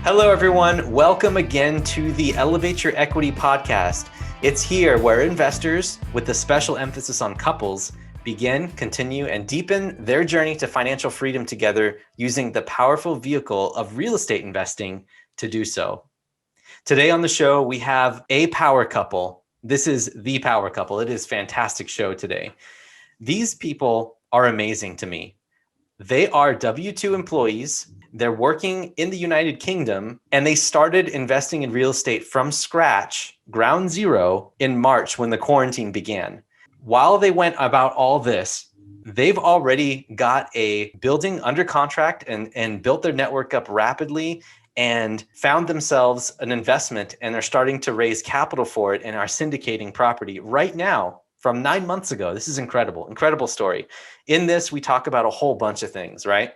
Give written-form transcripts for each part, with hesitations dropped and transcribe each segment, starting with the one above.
Hello, everyone. Welcome again to the Elevate Your Equity podcast. It's here where investors, with a special emphasis on couples, begin, continue, and deepen their journey to financial freedom together using the powerful vehicle of real estate investing to do so. Today on the show, we have a power couple. This is the power couple. It is a fantastic show today. These people are amazing to me. They are W-2 employees. They're working in the United Kingdom, and they started investing in real estate from scratch, ground zero, in March when the quarantine began. While they went about all this, they've already got a building under contract and built their network up rapidly and found themselves an investment, and they're starting to raise capital for it and are syndicating property right now from 9 months ago. This is incredible, incredible story. In this, we talk about a whole bunch of things, right?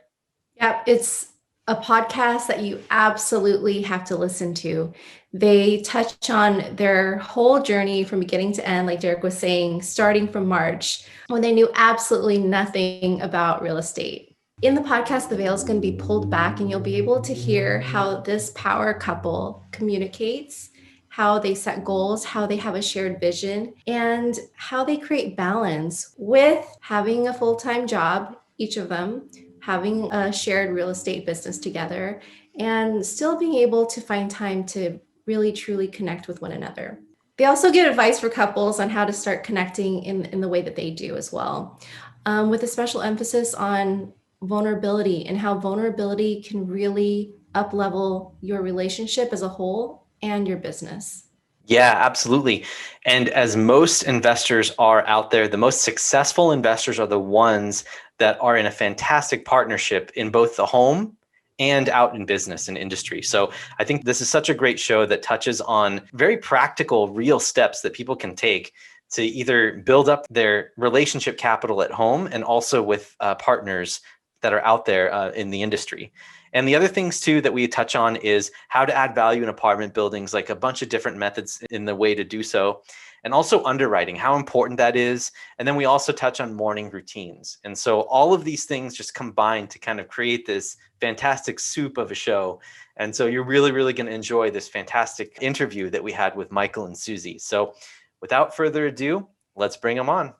Yeah, it's a podcast that you absolutely have to listen to. They touch on their whole journey from beginning to end, like Derek was saying, starting from March, when they knew absolutely nothing about real estate. In the podcast, the veil is going to be pulled back, and you'll be able to hear how this power couple communicates, how they set goals, how they have a shared vision, and how they create balance with having a full-time job, each of them, having a shared real estate business together, and still being able to find time to really truly connect with one another. They also give advice for couples on how to start connecting in the way that they do as well, with a special emphasis on vulnerability and how vulnerability can really up-level your relationship as a whole and your business. Yeah, absolutely. And as most investors are out there, the most successful investors are the ones that are in a fantastic partnership in both the home and out in business and industry. So I think this is such a great show that touches on very practical, real steps that people can take to either build up their relationship capital at home and also with partners that are out there in the industry. And the other things too that we touch on is how to add value in apartment buildings, like a bunch of different methods in the way to do so. And also underwriting, how important that is. And then we also touch on morning routines. And so all of these things just combine to kind of create this fantastic soup of a show. And so you're really, really going to enjoy this fantastic interview that we had with Michael and Suzy. So without further ado, let's bring them on.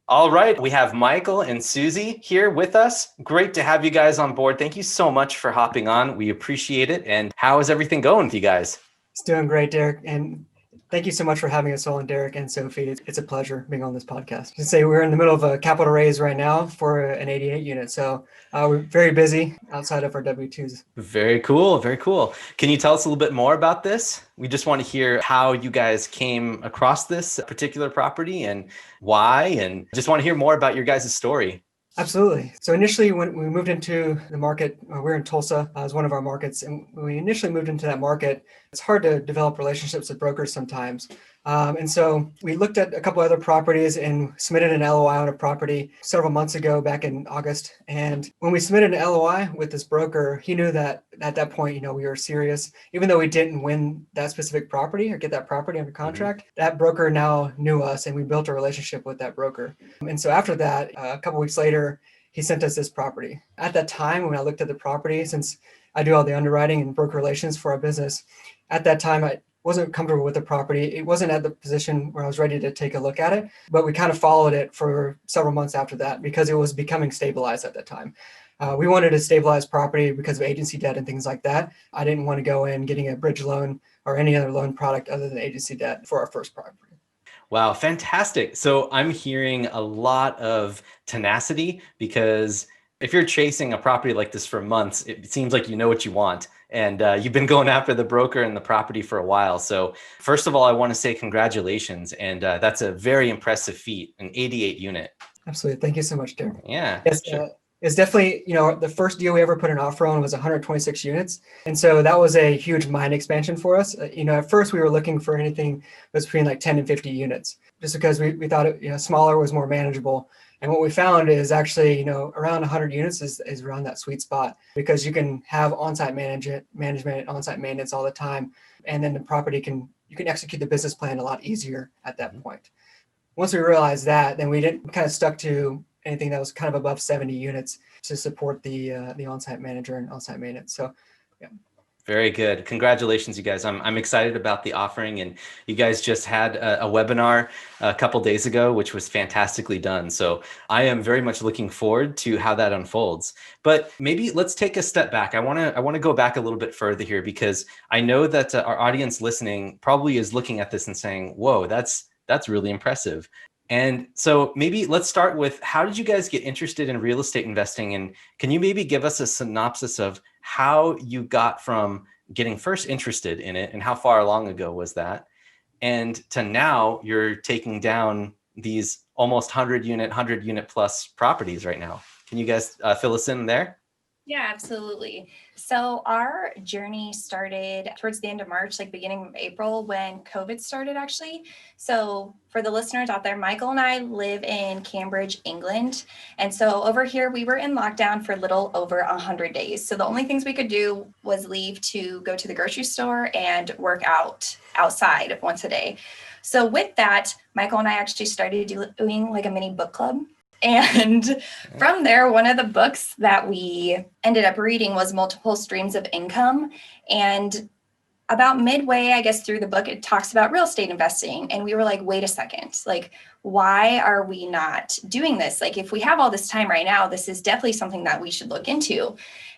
All right, we have Michael and Suzy here with us. Great to have you guys on board. Thank you so much for hopping on. We appreciate it. And how is everything going with you guys? It's doing great, Derek. And thank you so much for having us on, Derek and Sophie. It's a pleasure being on this podcast. To say we're in the middle of a capital raise right now for an 88 unit. So we're very busy outside of our W-2s. Very cool. Very cool. Can you tell us a little bit more about this? We just want to hear how you guys came across this particular property and why, and just want to hear more about your guys' story. Absolutely. So initially, when we moved into the market, we're in Tulsa as one of our markets. And when we initially moved into that market, it's hard to develop relationships with brokers sometimes. And so we looked at a couple other properties and submitted an LOI on a property several months ago, back in August. And when we submitted an LOI with this broker, he knew that at that point, we were serious. Even though we didn't win that specific property or get that property under contract, that broker now knew us, and we built a relationship with that broker. And so after that, a couple weeks later, he sent us this property. At that time, when I looked at the property, since I do all the underwriting and broker relations for our business, at that time, I wasn't comfortable with the property. It wasn't at the position where I was ready to take a look at it, but we kind of followed it for several months after that because it was becoming stabilized at that time. We wanted a stabilized property because of agency debt and things like that. I didn't want to go in getting a bridge loan or any other loan product other than agency debt for our first property. Wow, fantastic. So I'm hearing a lot of tenacity, because if you're chasing a property like this for months, it seems like you know what you want. And you've been going after the broker and the property for a while. So first of all, I want to say congratulations. And that's a very impressive feat, an 88 unit. Absolutely. Thank you so much, Derek. Yeah. Yes, sure. It's definitely, the first deal we ever put an offer on was 126 units. And so that was a huge mind expansion for us. At first we were looking for anything that was between like 10 and 50 units, just because we thought smaller was more manageable. And what we found is actually, around 100 units is around that sweet spot, because you can have on-site management, on-site maintenance all the time. And then the property you can execute the business plan a lot easier at that point. Once we realized that, then we kind of stuck to anything that was kind of above 70 units to support the on-site manager and on-site maintenance. So, yeah. Very good. Congratulations, you guys. I'm excited about the offering, and you guys just had a webinar a couple days ago, which was fantastically done. So I am very much looking forward to how that unfolds. But maybe let's take a step back. I want to go back a little bit further here, because I know that our audience listening probably is looking at this and saying, "Whoa, that's really impressive." And so maybe let's start with, how did you guys get interested in real estate investing? And can you maybe give us a synopsis of how you got from getting first interested in it, and how far long ago was that? And to now you're taking down these almost 100 unit plus properties right now. Can you guys fill us in there? Yeah, absolutely. So our journey started towards the end of March, like beginning of April, when COVID started, actually. So for the listeners out there, Michael and I live in Cambridge, England. And so over here, we were in lockdown for a little over 100 days. So the only things we could do was leave to go to the grocery store and work out outside once a day. So with that, Michael and I actually started doing like a mini book club. And from there, one of the books that we ended up reading was Multiple Streams of Income. And about midway, I guess, through the book, it talks about real estate investing. And we were like, wait a second, like, why are we not doing this? Like, if we have all this time right now, this is definitely something that we should look into.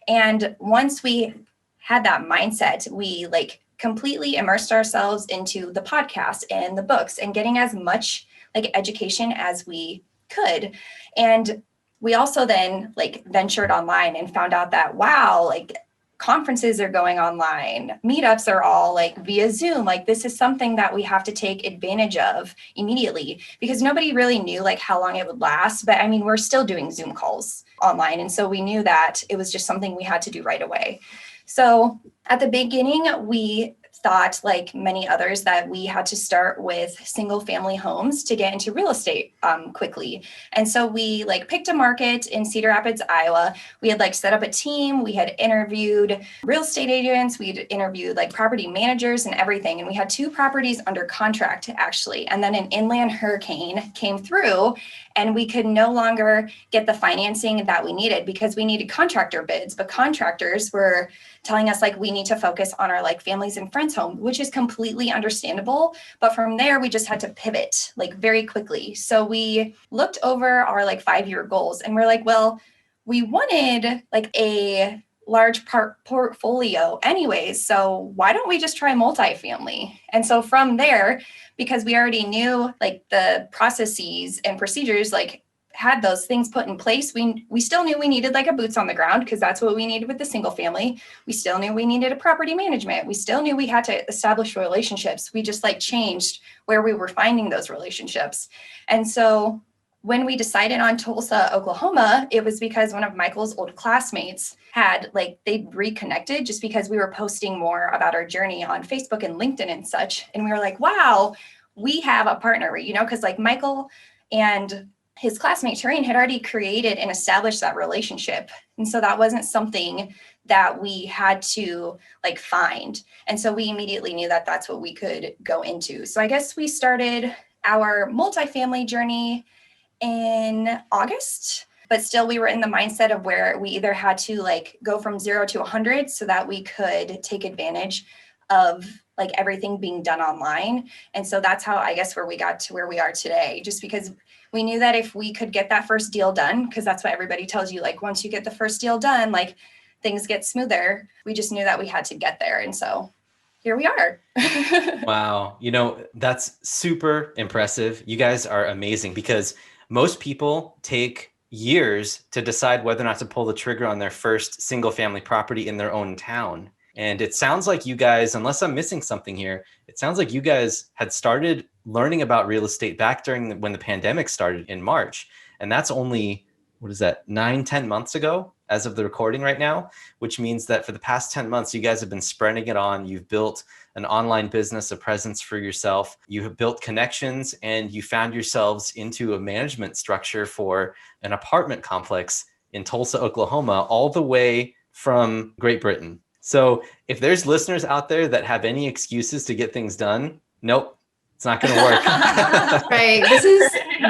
And once we had that mindset, we like completely immersed ourselves into the podcast and the books and getting as much like education as we could. And we also then like ventured online and found out that, wow, like conferences are going online, meetups are all like via Zoom. Like this is something that we have to take advantage of immediately, because nobody really knew like how long it would last. But I mean, we're still doing Zoom calls online. And so we knew that it was just something we had to do right away. So at the beginning, we thought, like many others, that we had to start with single family homes to get into real estate quickly. And so we like picked a market in Cedar Rapids, Iowa. We had like set up a team. We had interviewed real estate agents. We'd interviewed like property managers and everything. And we had 2 properties under contract actually. And then an inland hurricane came through, and we could no longer get the financing that we needed because we needed contractor bids. But contractors were telling us like we need to focus on our like families and friends home, which is completely understandable. But from there, we just had to pivot like very quickly. So we looked over our like 5-year goals, and we're like, well, we wanted like a large portfolio anyways. So why don't we just try multifamily? And so from there, because we already knew like the processes and procedures, like had those things put in place, we still knew we needed like a boots on the ground, because that's what we needed with the single family. We still knew we needed a property management. We still knew we had to establish relationships. We just like changed where we were finding those relationships. And so when we decided on Tulsa, Oklahoma, it was because one of Michael's old classmates had like, they reconnected just because we were posting more about our journey on Facebook and LinkedIn and such. And we were like, wow, we have a partner, you know, because like Michael and his classmate Terrain had already created and established that relationship. And so that wasn't something that we had to like find. And so we immediately knew that that's what we could go into. So I guess we started our multifamily journey in August, but still we were in the mindset of where we either had to like go from 0 to 100 so that we could take advantage of like everything being done online. And so that's how I guess where we got to where we are today, just because we knew that if we could get that first deal done, because that's what everybody tells you, like once you get the first deal done, like things get smoother. We just knew that we had to get there. And so here we are. Wow. You know, that's super impressive. You guys are amazing, because most people take years to decide whether or not to pull the trigger on their first single family property in their own town. And it sounds like you guys, unless I'm missing something here, it sounds like you guys had started learning about real estate back during when the pandemic started in March. And that's only, what is that, 9-10 months ago as of the recording right now, which means that for the past 10 months, you guys have been spreading it on. You've built an online business, a presence for yourself. You have built connections, and you found yourselves into a management structure for an apartment complex in Tulsa, Oklahoma, all the way from Great Britain. So if there's listeners out there that have any excuses to get things done, nope, it's not going to work. Right.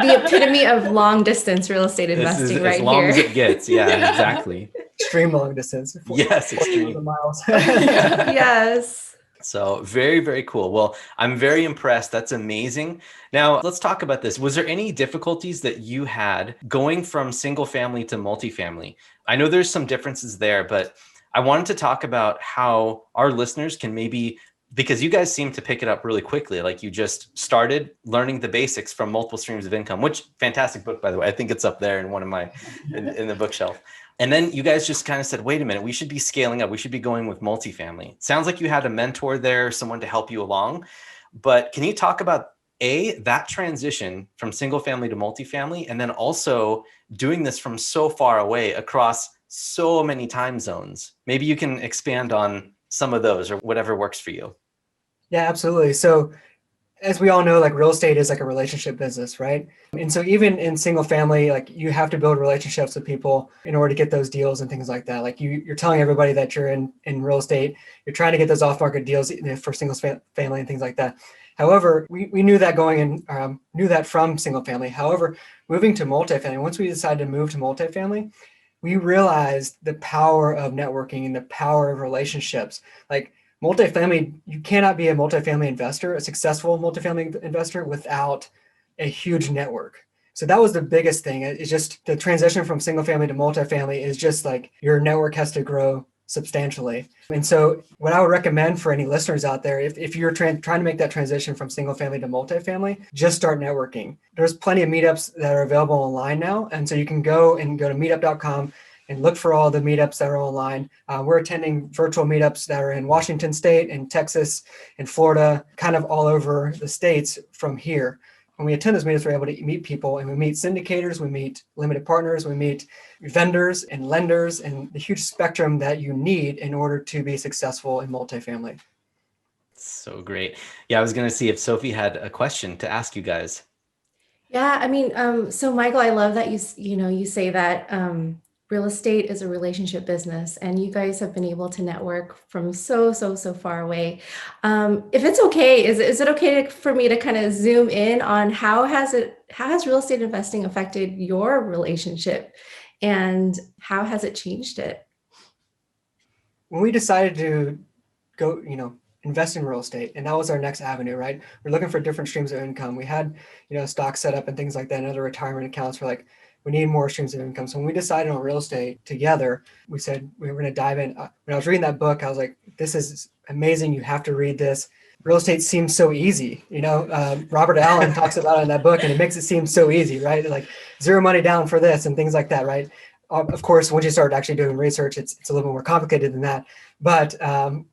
the epitome of long distance real estate This is investing as right long here. as it gets. Yeah, exactly. Extreme long distance. Yes, extreme. 40,000 miles. Yes. So very, very cool. Well, I'm very impressed. That's amazing. Now let's talk about this. Was there any difficulties that you had going from single family to multifamily? I know there's some differences there, but I wanted to talk about how our listeners can maybe, because you guys seem to pick it up really quickly. Like you just started learning the basics from multiple streams of income, which fantastic book, by the way. I think it's up there in one of my, in the bookshelf. And then you guys just kind of said, wait a minute, we should be scaling up. We should be going with multifamily. Sounds like you had a mentor there, someone to help you along. But can you talk about that transition from single family to multifamily, and then also doing this from so far away across so many time zones? Maybe you can expand on some of those or whatever works for you. Yeah, absolutely. So as we all know, like real estate is like a relationship business, right? And so even in single family, like you have to build relationships with people in order to get those deals and things like that. Like you're telling everybody that you're in real estate, you're trying to get those off-market deals for single family and things like that. However, we knew that going in, knew that from single family. However, moving to multifamily, once we decided to move to multifamily, we realized the power of networking and the power of relationships. Like multifamily, you cannot be a multifamily investor, a successful multifamily investor, without a huge network. So that was the biggest thing. It's just the transition from single family to multifamily is just like your network has to grow substantially. And so what I would recommend for any listeners out there, if you're trying to make that transition from single family to multifamily, just start networking. There's plenty of meetups that are available online now. And so you can go to meetup.com and look for all the meetups that are online. We're attending virtual meetups that are in Washington State and Texas and Florida, kind of all over the states from here. When we attend those meetups, we're able to meet people, and we meet syndicators, we meet limited partners, we meet vendors and lenders, and the huge spectrum that you need in order to be successful in multifamily. So great. Yeah, I was going to see if Sophie had a question to ask you guys. Yeah, I mean, so Michael, I love that you say that real estate is a relationship business, and you guys have been able to network from so far away. If it's okay, is it okay for me to kind of zoom in on how has real estate investing affected your relationship, and how has it changed it? When we decided to go, invest in real estate, and that was our next avenue, right? We're looking for different streams of income. We had, stock set up and things like that, and other retirement accounts. For like, we need more streams of income. So when we decided on real estate together, we said we were going to dive in. When I was reading that book, I was like, this is amazing. You have to read this. Real estate seems so easy. Robert Allen talks about it in that book, and it makes it seem so easy, right? Like zero money down for this and things like that, right? Of course, once you start actually doing research, it's a little more complicated than that. But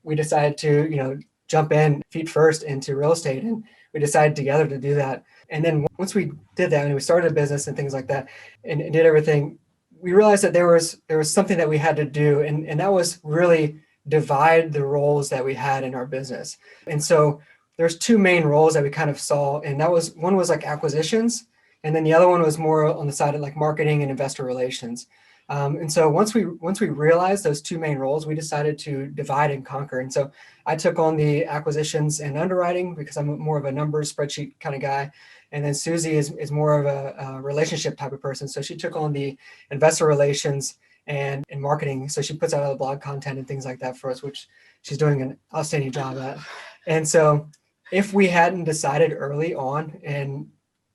we decided to, jump in feet first into real estate, and we decided together to do that. And then once we did that, and we started a business and things like that, and did everything, we realized that there was something that we had to do, and that was really divide the roles that we had in our business. And so there's two main roles that we kind of saw, and that was one was like acquisitions, and then the other one was more on the side of like marketing and investor relations. And so once we realized those two main roles, we decided to divide and conquer. And so I took on the acquisitions and underwriting because I'm more of a numbers spreadsheet kind of guy. And then Suzy is more of a relationship type of person. So she took on the investor relations and marketing. So she puts out all the blog content and things like that for us, which she's doing an outstanding job at. And so if we hadn't decided early on, and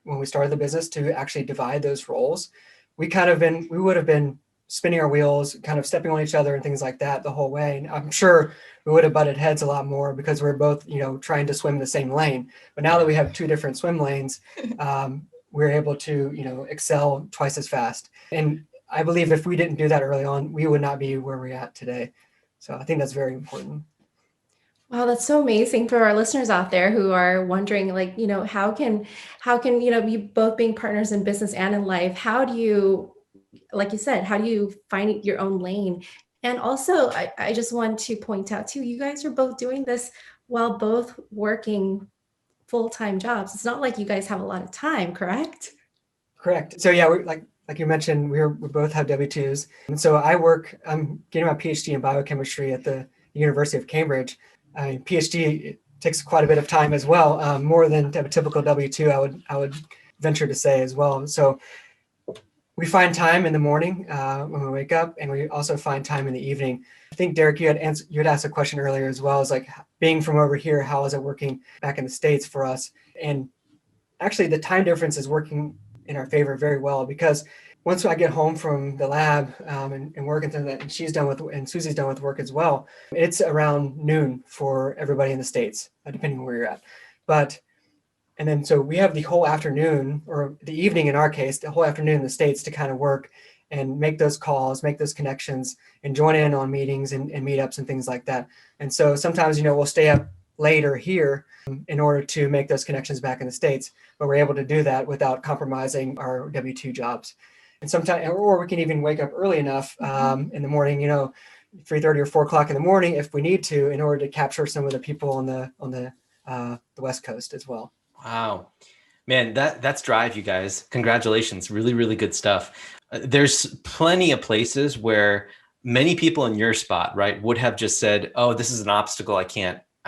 when we started the business, to actually divide those roles, we would have been spinning our wheels, kind of stepping on each other and things like that the whole way. And I'm sure we would have butted heads a lot more because we're both, trying to swim the same lane. But now that we have two different swim lanes, we're able to, excel twice as fast. And I believe if we didn't do that early on, we would not be where we're at today. So I think that's very important. Wow, that's so amazing for our listeners out there who are wondering, like, how can, you both being partners in business and in life, how do you, like you said, how do you find your own lane? And also, I just want to point out too, you guys are both doing this while both working full-time jobs. It's not like you guys have a lot of time, correct? Correct. So yeah, we're like you mentioned, we both have W-2s. And so I'm getting my PhD in biochemistry at the University of Cambridge. PhD, it takes quite a bit of time as well, more than a typical W-2. I would venture to say as well. So we find time in the morning when we wake up, and we also find time in the evening. I think, Derek, you had asked a question earlier as well, as like being from over here, how is it working back in the States for us? And actually the time difference is working in our favor very well, because once I get home from the lab and working through that, and Suzy's done with work as well, it's around noon for everybody in the States, depending on where you're at. And then so we have the whole afternoon, or the evening in our case, the whole afternoon in the States to kind of work and make those calls, make those connections, and join in on meetings and meetups and things like that. And so sometimes, we'll stay up later here in order to make those connections back in the States, but we're able to do that without compromising our W-2 jobs. And sometimes, or we can even wake up early enough in the morning, 3:30 or 4 o'clock in the morning if we need to, in order to capture some of the people on the West Coast as well. Wow, man, that's drive, you guys. Congratulations. Really, really good stuff. There's plenty of places where many people in your spot, right, would have just said, oh, this is an obstacle.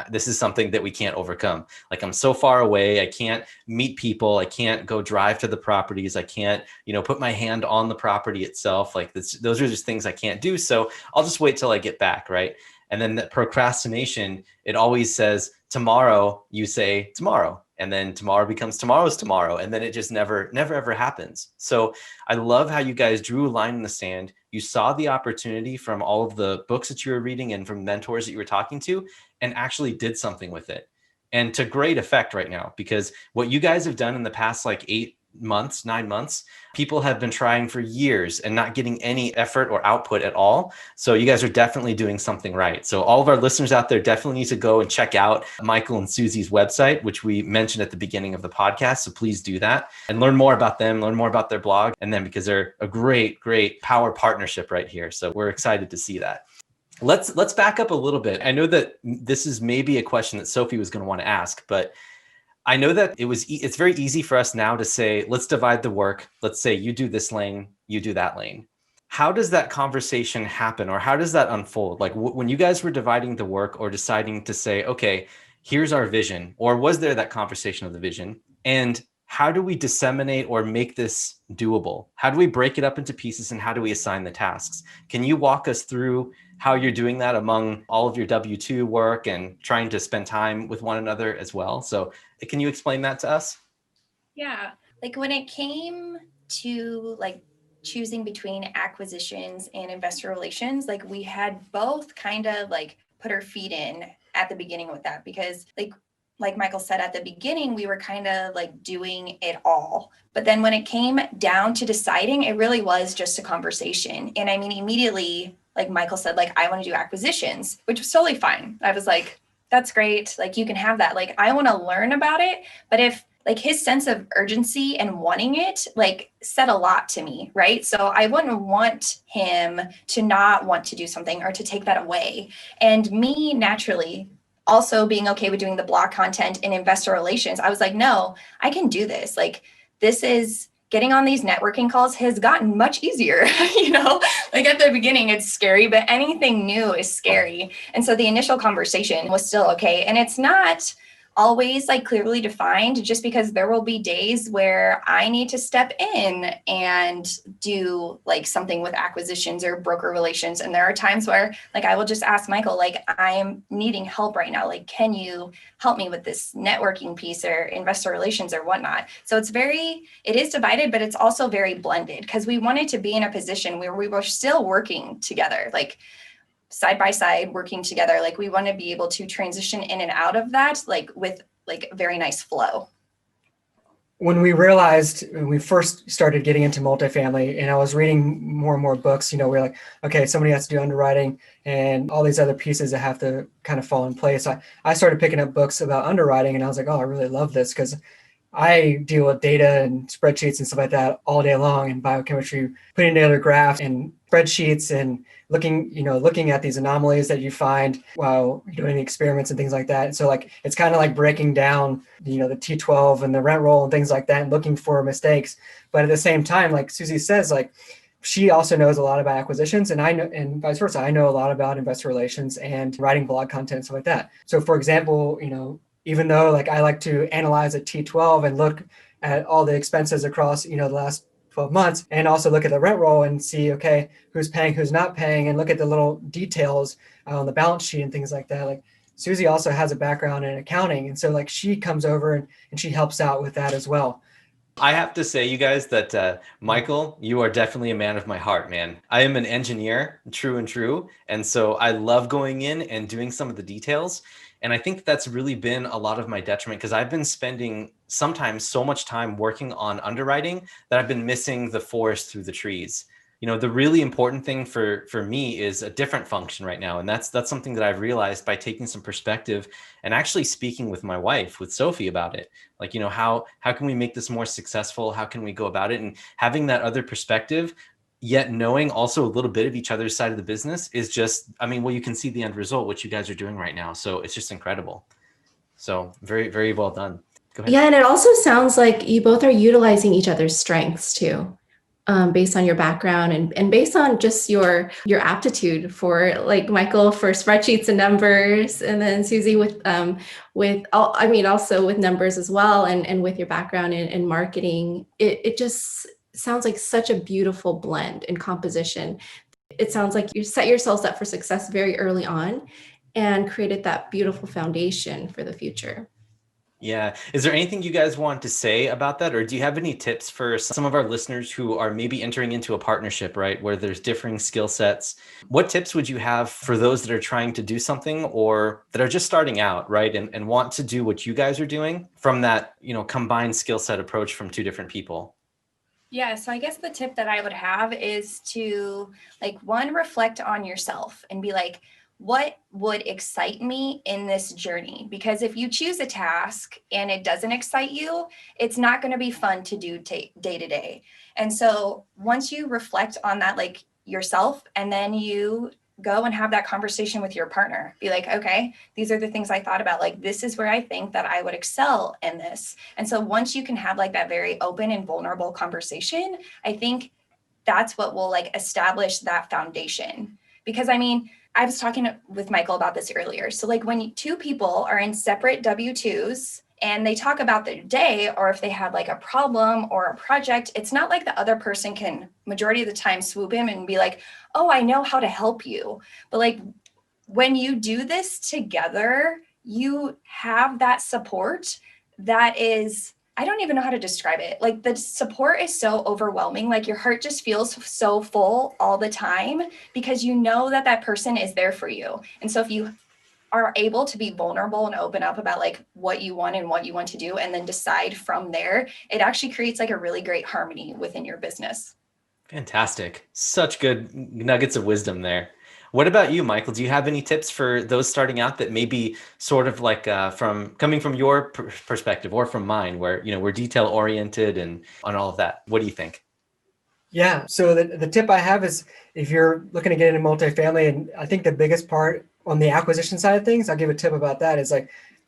This is something that we can't overcome. Like, I'm so far away. I can't meet people. I can't go drive to the properties. I can't, put my hand on the property itself. Like, those are just things I can't do. So I'll just wait till I get back. Right. And then the procrastination, it always says tomorrow, you say tomorrow. And then tomorrow becomes tomorrow's tomorrow. And then it just never ever happens. So I love how you guys drew a line in the sand. You saw the opportunity from all of the books that you were reading and from mentors that you were talking to, and actually did something with it. And to great effect right now, because what you guys have done in the past, like 9 months, people have been trying for years and not getting any effort or output at all. So you guys are definitely doing something right. So all of our listeners out there definitely need to go and check out Michael and Suzy's website, which we mentioned at the beginning of the podcast. So please do that and learn more about them, learn more about their blog, and then because they're a great power partnership right here. So we're excited to see that. Let's back up a little bit. I know that this is maybe a question that Sophie was going to want to ask, but I know that it's very easy for us now to say, let's divide the work. Let's say you do this lane, you do that lane. How does that conversation happen, or how does that unfold? Like when you guys were dividing the work or deciding to say, okay, here's our vision, or was there that conversation of the vision? And how do we disseminate or make this doable? How do we break it up into pieces, and how do we assign the tasks? Can you walk us through how you're doing that among all of your W-2 work and trying to spend time with one another as well? So can you explain that to us? Yeah. Like when it came to like choosing between acquisitions and investor relations, like we had both kind of like put our feet in at the beginning with that, because like Michael said at the beginning, we were kind of like doing it all. But then when it came down to deciding, it really was just a conversation. And I mean, immediately, like Michael said, like, I want to do acquisitions, which was totally fine. I was like, that's great. Like, you can have that. Like, I want to learn about it. But if like his sense of urgency and wanting it, like said a lot to me, right? So I wouldn't want him to not want to do something or to take that away. And me naturally also being okay with doing the blog content and investor relations, I was like, no, I can do this. Like, this is getting on these networking calls has gotten much easier, like at the beginning it's scary, but anything new is scary. And so the initial conversation was still okay. And it's not always like clearly defined, just because there will be days where I need to step in and do like something with acquisitions or broker relations. And there are times where like I will just ask Michael, like, I'm needing help right now. Like, can you help me with this networking piece or investor relations or whatnot? So it is divided, but it's also very blended, because we wanted to be in a position where we were still working together, like side by side working together. Like, we want to be able to transition in and out of that, like with like very nice flow. When we first started getting into multifamily, and I was reading more and more books, we're like, okay, somebody has to do underwriting and all these other pieces that have to kind of fall in place. I started picking up books about underwriting, and I was like, oh, I really love this, because I deal with data and spreadsheets and stuff like that all day long in biochemistry, putting together graphs and spreadsheets and looking at these anomalies that you find while doing the experiments and things like that. So like, it's kind of like breaking down, the T12 and the rent roll and things like that, and looking for mistakes. But at the same time, like Suzy says, like, she also knows a lot about acquisitions, and I know, and vice versa. I know a lot about investor relations and writing blog content and stuff like that. So for example, even though like I like to analyze a T12 and look at all the expenses across, the last 12 months, and also look at the rent roll and see, okay, who's paying, who's not paying, and look at the little details on the balance sheet and things like that. Like Suzy also has a background in accounting. And so like she comes over and she helps out with that as well. I have to say, you guys, that Michael, you are definitely a man of my heart, man. I am an engineer, true and true. And so I love going in and doing some of the details. And I think that's really been a lot of my detriment because I've been spending sometimes so much time working on underwriting that I've been missing the forest through the trees. The really important thing for me is a different function right now. And that's something that I've realized by taking some perspective and actually speaking with my wife, with Sophie, about it. Like, how can we make this more successful? How can we go about it? And having that other perspective, yet knowing also a little bit of each other's side of the business is just, well, you can see the end result, which you guys are doing right now. So it's just incredible. So very, very well done. Go ahead. Yeah, and it also sounds like you both are utilizing each other's strengths too. Based on your background and based on just your aptitude for, like, Michael for spreadsheets and numbers, and then Suzy also with numbers as well, and with your background in marketing, it just sounds like such a beautiful blend and composition. It sounds like you set yourselves up for success very early on and created that beautiful foundation for the future. Yeah. Is there anything you guys want to say about that? Or do you have any tips for some of our listeners who are maybe entering into a partnership, right, where there's differing skill sets? What tips would you have for those that are trying to do something or that are just starting out, right, and want to do what you guys are doing from that, combined skill set approach from two different people? Yeah, so I guess the tip that I would have is to, one, reflect on yourself and be like, what would excite me in this journey? Because if you choose a task and it doesn't excite you, it's not going to be fun to do day to day. And so once you reflect on that, yourself, and then you go and have that conversation with your partner, be like, okay, these are the things I thought about. This is where I think that I would excel in this. And so once you can have that very open and vulnerable conversation, I think that's what will establish that foundation. Because I was talking with Michael about this earlier. So when two people are in separate W-2s and they talk about their day, or if they have a problem or a project, it's not like the other person can majority of the time swoop in and be like, oh, I know how to help you. But when you do this together, you have that support that is, I don't even know how to describe it. The support is so overwhelming. Your heart just feels so full all the time because you know that that person is there for you. And so if you are able to be vulnerable and open up about what you want and what you want to do, and then decide from there, it actually creates a really great harmony within your business. Fantastic. Such good nuggets of wisdom there. What about you, Michael? Do you have any tips for those starting out that may be sort of from coming from your perspective or from mine, where, we're detail oriented and on all of that? What do you think? Yeah. So the tip I have is if you're looking to get into multifamily, and I think the biggest part on the acquisition side of things, I'll give a tip about that, is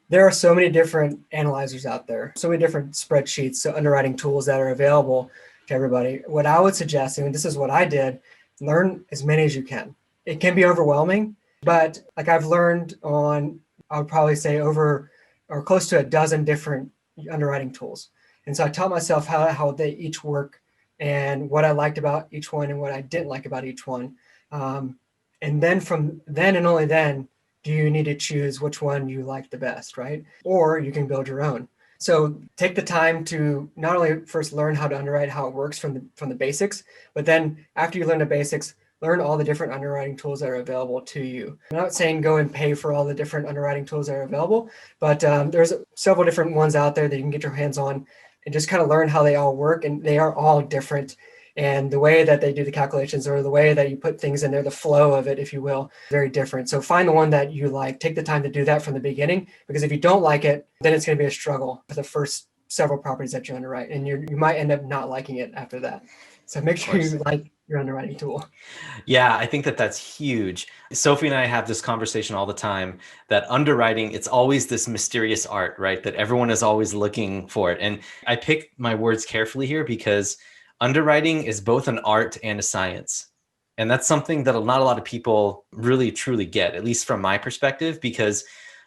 there are so many different analyzers out there, so many different spreadsheets, so underwriting tools that are available to everybody. What I would suggest, and this is what I did, learn as many as you can. It can be overwhelming, but I've learned on, I would probably say over or close to a dozen different underwriting tools. And so I taught myself how they each work and what I liked about each one and what I didn't like about each one. And then from then and only then, do you need to choose which one you like the best, right? Or you can build your own. So take the time to not only first learn how to underwrite, how it works from the basics, but then after you learn the basics, learn all the different underwriting tools that are available to you. I'm not saying go and pay for all the different underwriting tools that are available, but there's several different ones out there that you can get your hands on and just kind of learn how they all work. And they are all different. And the way that they do the calculations, or the way that you put things in there, the flow of it, if you will, very different. So find the one that you like. Take the time to do that from the beginning, because if you don't like it, then it's going to be a struggle for the first several properties that you underwrite, and you might end up not liking it after that. So make sure you like your underwriting tool. Yeah, I think that's huge. Sophie and I have this conversation all the time that underwriting, it's always this mysterious art, right? That everyone is always looking for it. And I pick my words carefully here because underwriting is both an art and a science. And that's something that not a lot of people really truly get, at least from my perspective, because,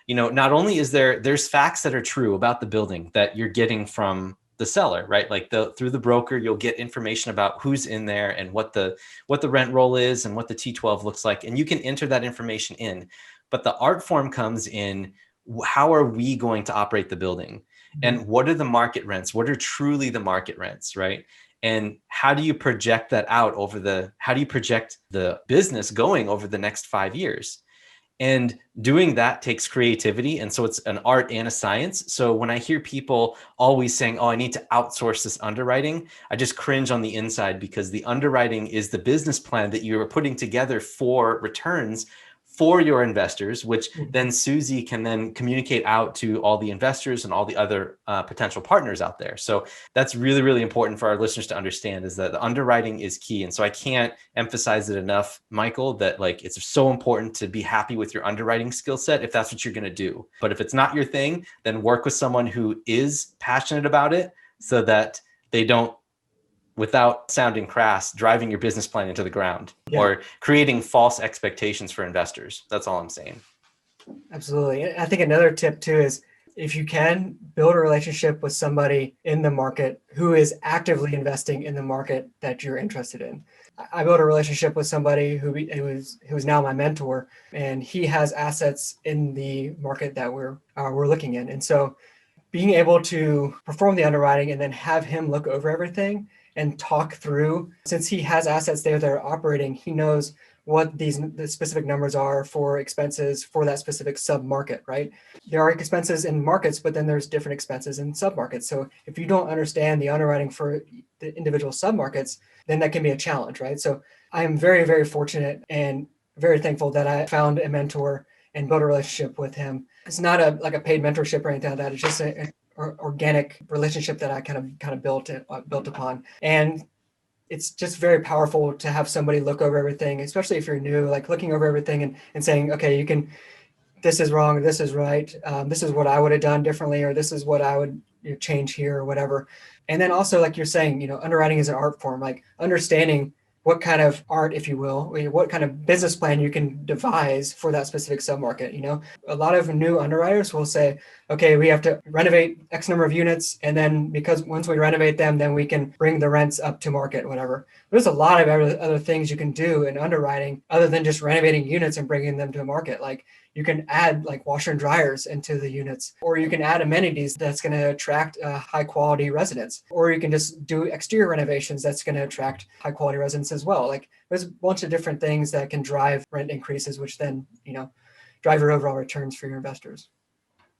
not only is there's facts that are true about the building that you're getting from the seller, right? Like through the broker, you'll get information about who's in there and what the rent roll is and what the T12 looks like. And you can enter that information in. But the art form comes in, how are we going to operate the building? And what are the market rents? What are truly the market rents, right? And how do you project that out how do you project the business going over the next 5 years? And doing that takes creativity. And so it's an art and a science. So when I hear people always saying, oh, I need to outsource this underwriting, I just cringe on the inside, because the underwriting is the business plan that you are putting together for returns for your investors, which then Suzy can then communicate out to all the investors and all the other potential partners out there. So that's really, really important for our listeners to understand, is that the underwriting is key. And so I can't emphasize it enough, Michael, that like it's so important to be happy with your underwriting skill set if that's what you're going to do. But if it's not your thing, then work with someone who is passionate about it, so that they don't, without sounding crass, driving your business plan into the ground or creating false expectations for investors. That's all I'm saying. Absolutely. I think another tip too is, if you can, build a relationship with somebody in the market who is actively investing in the market that you're interested in. I built a relationship with somebody who is now my mentor, and he has assets in the market that we're looking in. And so being able to perform the underwriting and then have him look over everything and talk through, since he has assets there that are operating, he knows what the specific numbers are for expenses for that specific sub-market, right? There are expenses in markets, but then there's different expenses in sub-markets. So if you don't understand the underwriting for the individual sub-markets, then that can be a challenge, right? So I am very, very fortunate and very thankful that I found a mentor and built a relationship with him. It's not like a paid mentorship or anything like that. It's just an organic relationship that I kind of built upon. And it's just very powerful to have somebody look over everything, especially if you're new, like looking over everything and saying, okay, this is wrong, this is right, this is what I would have done differently, or this is what I would change here or whatever. And then also, like you're saying, underwriting is an art form, like understanding what kind of art, if you will, what kind of business plan you can devise for that specific submarket. A lot of new underwriters will say, okay, we have to renovate X number of units, and then because once we renovate them, then we can bring the rents up to market, whatever. There's a lot of other things you can do in underwriting other than just renovating units and bringing them to market. Like you can add like washer and dryers into the units, or you can add amenities that's going to attract high quality residents, or you can just do exterior renovations that's going to attract high quality residents as well. Like there's a bunch of different things that can drive rent increases, which then, drive your overall returns for your investors.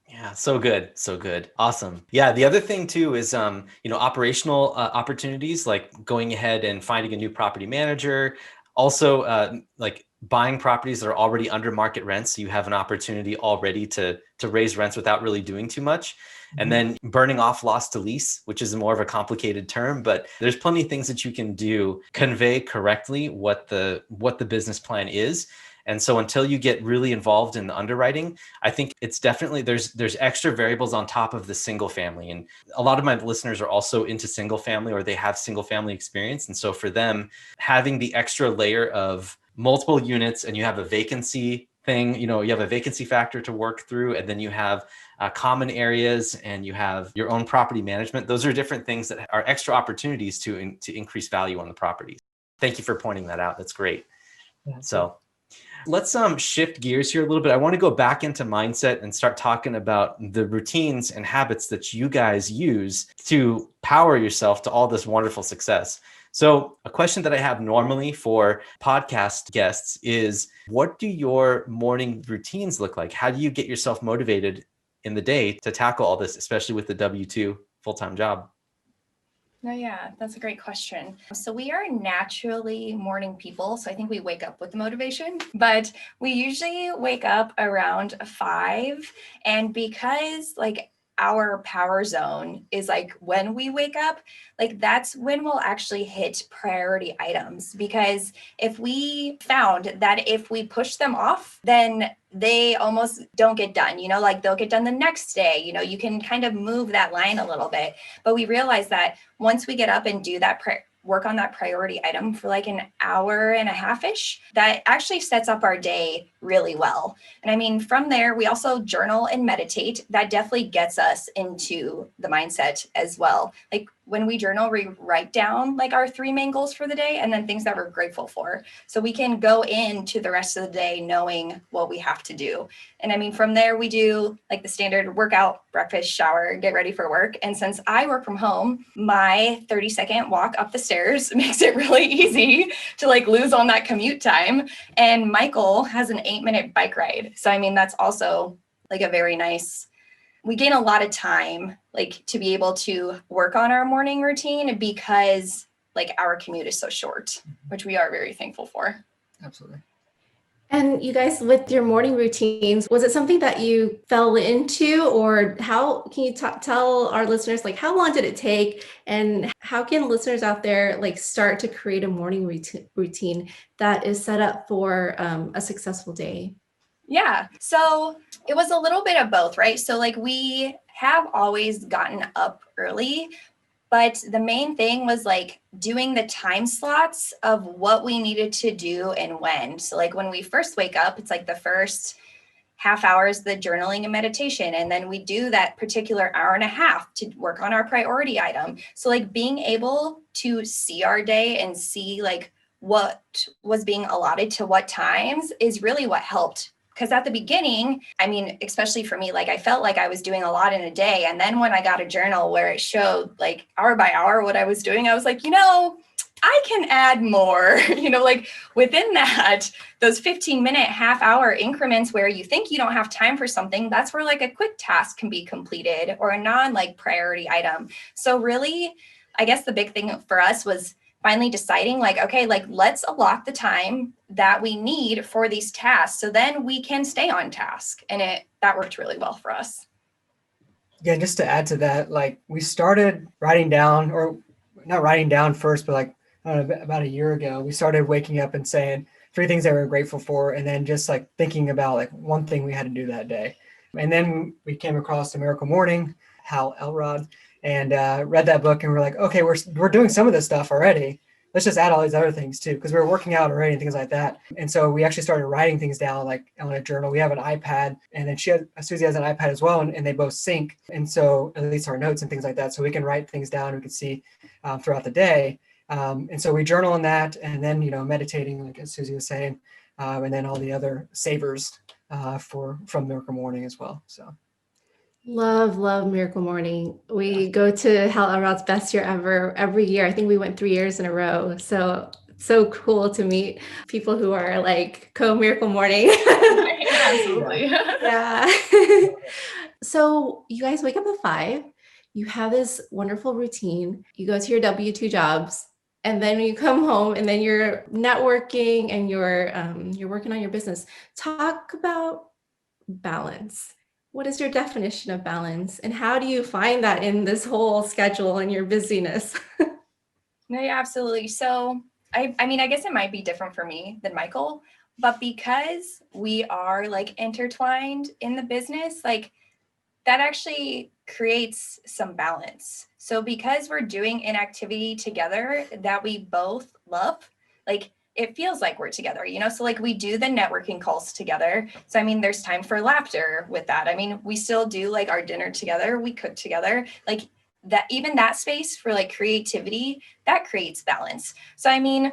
Yeah, so good. So good. Awesome. Yeah. The other thing too is, operational opportunities, like going ahead and finding a new property manager. Also, like buying properties that are already under market rents. So you have an opportunity already to raise rents without really doing too much. And then burning off loss to lease, which is more of a complicated term, but there's plenty of things that you can do, convey correctly what the business plan is. And so until you get really involved in the underwriting, I think it's definitely, there's extra variables on top of the single family. And a lot of my listeners are also into single family, or they have single family experience. And so for them, having the extra layer of multiple units, and you have a vacancy thing, you have a vacancy factor to work through, and then you have common areas, and you have your own property management. Those are different things that are extra opportunities to increase value on the property. Thank you for pointing that out. That's great. Yeah, so let's shift gears here a little bit. I want to go back into mindset and start talking about the routines and habits that you guys use to power yourself to all this wonderful success. So a question that I have normally for podcast guests is, what do your morning routines look like? How do you get yourself motivated in the day to tackle all this, especially with the W-2 full-time job? No, yeah, that's a great question. So we are naturally morning people. So I think we wake up with motivation, but we usually wake up around 5. And because our power zone is when we wake up, that's when we'll actually hit priority items. Because if we found that if we push them off, then they almost don't get done, they'll get done the next day, you can kind of move that line a little bit. But we realize that once we get up and do that work on that priority item for like an hour and a half-ish, that actually sets up our day really well. And I mean, from there, we also journal and meditate. That definitely gets us into the mindset as well. Like when we journal, we write down like our 3 main goals for the day and then things that we're grateful for. So we can go into the rest of the day knowing what we have to do. And I mean, from there, we do like the standard workout, breakfast, shower, get ready for work. And since I work from home, my 30-second walk up the stairs makes it really easy to like lose on that commute time. And Michael has an 8-minute bike ride. So I mean, that's also like a very nice, we gain a lot of time like to be able to work on our morning routine because like our commute is so short, which we are very thankful for. Absolutely. And you guys, with your morning routines, was it something that you fell into, or how can you tell our listeners, like, how long did it take, and how can listeners out there like start to create a morning routine that is set up for a successful day? Yeah. So it was a little bit of both, right? So like we have always gotten up early, but the main thing was like doing the time slots of what we needed to do and when. So like when we first wake up, it's like the first half hour is the journaling and meditation. And then we do that particular hour and a half to work on our priority item. So like being able to see our day and see like what was being allotted to what times is really what helped. Because at the beginning, I mean, especially for me, like I felt like I was doing a lot in a day. And then when I got a journal where it showed like hour by hour what I was doing, I was like, I can add more, like within that, those 15-minute, half-hour increments where you think you don't have time for something, that's where like a quick task can be completed or a non-like priority item. So really, I guess the big thing for us was finally deciding like, okay, like let's allot the time that we need for these tasks. So then we can stay on task. And that worked really well for us. Yeah, just to add to that, like we started writing down, or not writing down first, but like, I don't know, about a year ago, we started waking up and saying 3 things that we were grateful for. And then just like thinking about like one thing we had to do that day. And then we came across A Miracle Morning, Hal Elrod, and read that book, and we're like, okay, we're doing some of this stuff already. Let's just add all these other things too, because we were working out already and things like that. And so we actually started writing things down like on a journal. We have an iPad, and then Suzy has an iPad as well, and they both sync. And so at least our notes and things like that, so we can write things down. We can see throughout the day. And so we journal on that, and then meditating, like as Suzy was saying, and then all the other savers from Miracle Morning as well. So. Love Miracle Morning. We go to Hal Elrod's Best Year Ever every year. I think we went 3 years in a row. So cool to meet people who are like co-Miracle Morning. Absolutely. Yeah. So you guys wake up at 5. You have this wonderful routine. You go to your W-2 jobs, and then you come home, and then you're networking and you're working on your business. Talk about balance. What is your definition of balance, and how do you find that in this whole schedule and your busyness? No, yeah, absolutely. So I mean, I guess it might be different for me than Michael, but because we are like intertwined in the business, like that actually creates some balance. So because we're doing an activity together that we both love, like it feels like we're together, so like we do the networking calls together. So I mean, there's time for laughter with that. I mean, we still do like our dinner together, we cook together, like that, even that space for like creativity, that creates balance. So I mean,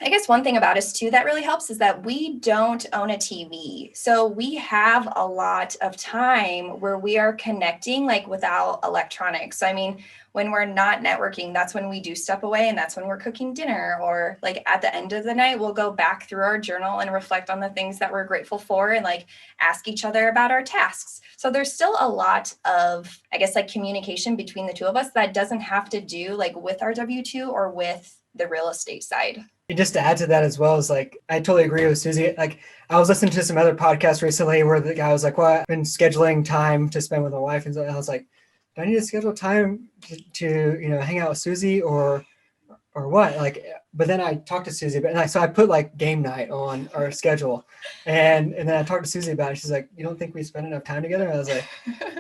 I guess one thing about us too that really helps is that we don't own a TV. So we have a lot of time where we are connecting like without electronics. So I mean, when we're not networking, that's when we do step away, and that's when we're cooking dinner, or like at the end of the night, we'll go back through our journal and reflect on the things that we're grateful for and like ask each other about our tasks. So there's still a lot of, I guess, like communication between the two of us that doesn't have to do like with our W-2 or with the real estate side. And just to add to that as well, is like, I totally agree with Suzy. Like I was listening to some other podcasts recently where the guy was like, well, I've been scheduling time to spend with my wife. And so I was like, do I need to schedule time to hang out with Suzy or what? Like, but then I talked to Suzy, so I put like game night on our schedule, and then I talked to Suzy about it. She's like, you don't think we spend enough time together? And I was like,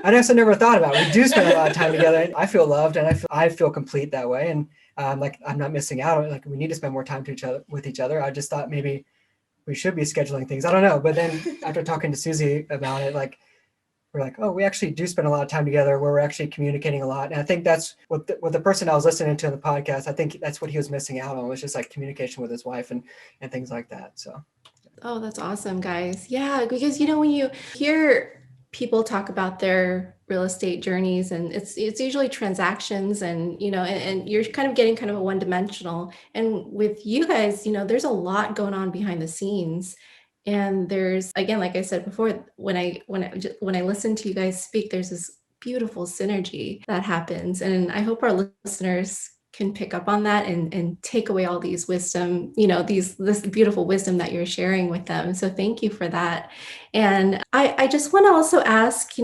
I never thought about it. We do spend a lot of time together. I feel loved, and I feel complete that way. And like I'm not missing out. Like we need to spend more time with each other. I just thought maybe we should be scheduling things. I don't know. But then after talking to Suzy about it, like we're like, oh, we actually do spend a lot of time together where we're actually communicating a lot. And I think that's what the person I was listening to in the podcast, I think that's what he was missing out on, was just like communication with his wife and things like that. So. Oh, that's awesome, guys. Yeah, because when you hear people talk about their real estate journeys, and it's usually transactions, and and you're kind of getting kind of a one-dimensional. And with you guys, there's a lot going on behind the scenes. And there's, again, like I said before, when I listen to you guys speak, there's this beautiful synergy that happens. And I hope our listeners can pick up on that and take away all these wisdom, this beautiful wisdom that you're sharing with them. So thank you for that. And I just want to also ask,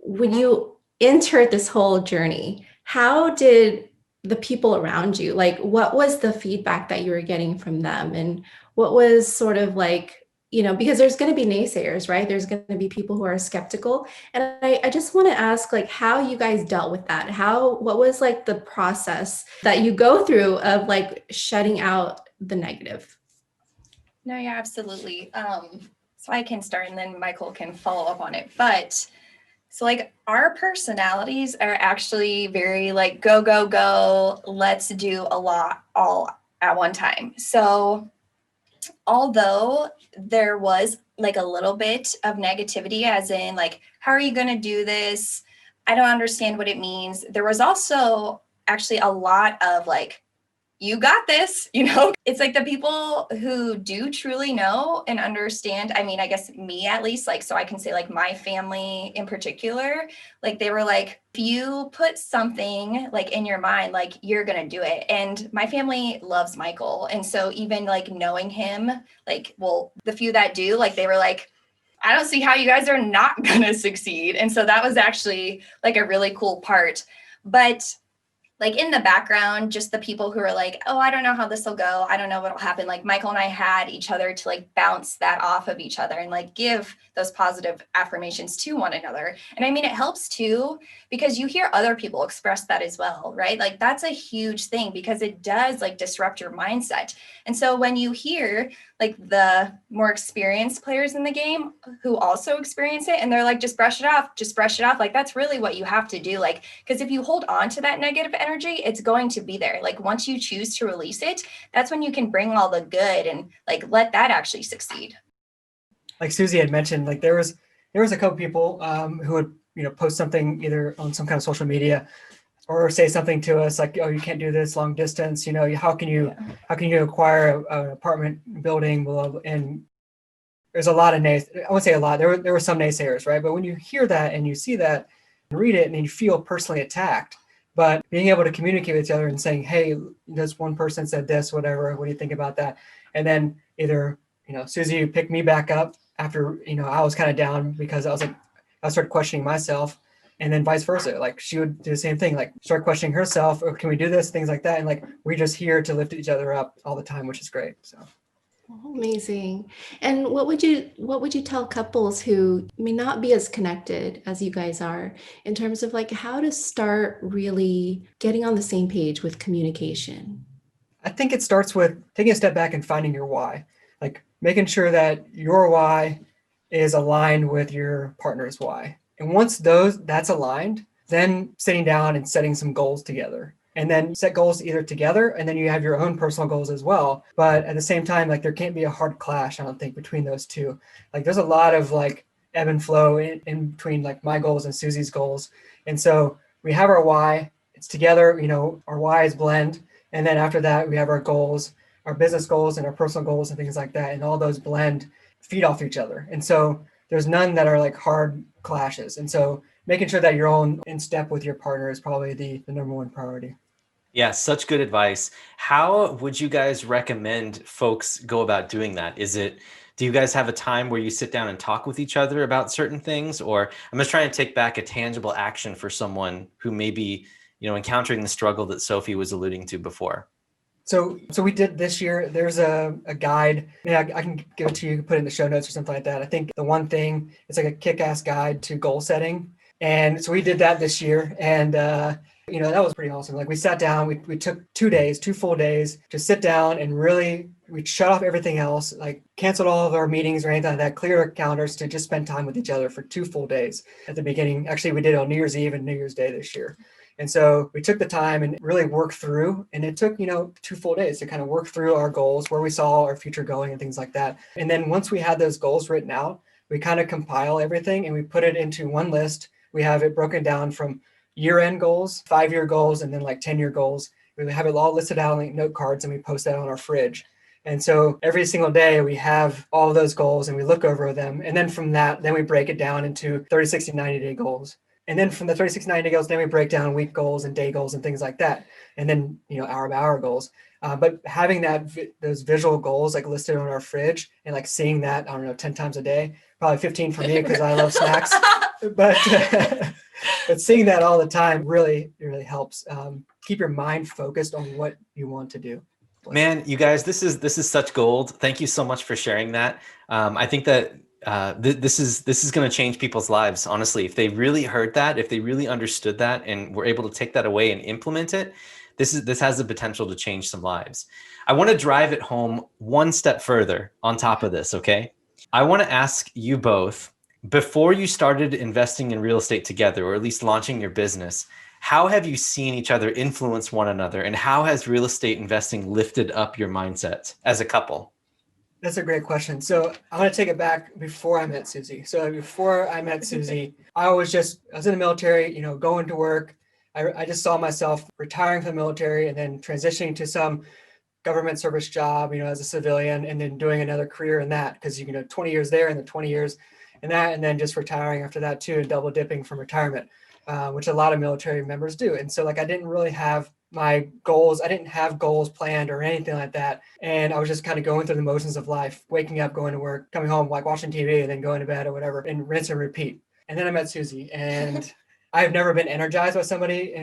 when you entered this whole journey, how did the people around you, like, what was the feedback that you were getting from them? And what was sort of like, because there's going to be naysayers, right? There's going to be people who are skeptical. And I just want to ask, like, how you guys dealt with that. What was like the process that you go through of like shutting out the negative? No, yeah, absolutely. So I can start and then Michael can follow up on it. But so like our personalities are actually very like go, go, go. Let's do a lot all at one time. So although there was like a little bit of negativity, as in like, how are you going to do this? I don't understand what it means. There was also actually a lot of like, you got this, it's like the people who do truly know and understand. I mean, I guess me at least, like, so I can say like my family in particular, like they were like, if you put something like in your mind, like you're going to do it. And my family loves Michael. And so even like knowing him, like, well, the few that do, like, they were like, I don't see how you guys are not going to succeed. And so that was actually like a really cool part. But like in the background, just the people who are like, oh, I don't know how this will go. I don't know what'll happen. Like Michael and I had each other to like bounce that off of each other and like give those positive affirmations to one another. And I mean, it helps too, because you hear other people express that as well, right? Like that's a huge thing because it does like disrupt your mindset. And so when you hear like the more experienced players in the game who also experience it and they're like, just brush it off. Like that's really what you have to do. Like, because if you hold on to that negative energy, it's going to be there. Like once you choose to release it, that's when you can bring all the good and like let that actually succeed. Like Suzy had mentioned, like there was a couple people who would post something either on some kind of social media or say something to us like, oh, you can't do this long distance. How can you acquire an apartment building? And there's a lot of I won't say a lot. There were some naysayers, right? But when you hear that and you see that and read it and you feel personally attacked, but being able to communicate with each other and saying, hey, this one person said this, whatever, what do you think about that? And then either, Suzy picked me back up after, I was kind of down because I started questioning myself, and then vice versa. Like she would do the same thing, like start questioning herself, or can we do this, things like that. And like, we're just here to lift each other up all the time, which is great. So. Oh, amazing. And what would you tell couples who may not be as connected as you guys are in terms of like how to start really getting on the same page with communication? I think it starts with taking a step back and finding your why, like making sure that your why is aligned with your partner's why. And once that's aligned, then sitting down and setting some goals together. And then set goals either together, and then you have your own personal goals as well. But at the same time, like there can't be a hard clash, I don't think, between those two. Like there's a lot of like ebb and flow in between like my goals and Suzy's goals. And so we have our why, it's together, our whys blend. And then after that, we have our goals, our business goals and our personal goals and things like that. And all those blend, feed off each other. And so there's none that are like hard clashes. And so making sure that you're all in step with your partner is probably the number one priority. Yeah, such good advice. How would you guys recommend folks go about doing that? Do you guys have a time where you sit down and talk with each other about certain things? Or I'm just trying to take back a tangible action for someone who may be, encountering the struggle that Sophie was alluding to before. So we did this year, there's a guide. Yeah, I can give it to you, put it in the show notes or something like that. I think the one thing, it's like a kick-ass guide to goal setting. And so we did that this year. And That was pretty awesome. Like we sat down, we took 2 days, 2 full days to sit down and really, we shut off everything else, like canceled all of our meetings or anything like that, cleared our calendars to just spend time with each other for 2 full days at the beginning. Actually, we did it on New Year's Eve and New Year's Day this year. And so we took the time and really worked through, and it took, 2 full days to kind of work through our goals, where we saw our future going and things like that. And then once we had those goals written out, we kind of compile everything and we put it into one list. We have it broken down from year-end goals, 5-year goals, and then like 10-year goals. We have it all listed out on like note cards and we post that on our fridge. And so every single day we have all of those goals and we look over them. And then from that, then we break it down into 30, 60, 90-day goals. And then from the 30, 60, 90-day goals, then we break down week goals and day goals and things like that. And then, hour by hour goals. But having those visual goals like listed on our fridge and like seeing that, 10 times a day, probably 15 for me because I love snacks. But but seeing that all the time really helps keep your mind focused on what you want to do. Man, you guys, this is such gold. Thank you so much for sharing that. I think that this is going to change people's lives. Honestly, if they really heard that, if they really understood that, and were able to take that away and implement it, this has the potential to change some lives. I want to drive it home one step further on top of this. Okay, I want to ask you both, before you started investing in real estate together, or at least launching your business, how have you seen each other influence one another, and how has real estate investing lifted up your mindset as a couple? That's a great question. So I want to take it back before I met Suzy. So before I met Suzy, I was in the military, going to work. I just saw myself retiring from the military and then transitioning to some government service job, as a civilian, and then doing another career in that, because 20 years there and then 20 years in that, and then just retiring after that too, and double dipping from retirement, which a lot of military members do. And so I didn't really have my goals. I didn't have goals planned or anything like that. And I was just kind of going through the motions of life, waking up, going to work, coming home, like watching TV, and then going to bed or whatever, and rinse and repeat. And then I met Suzy, and I've never been energized by somebody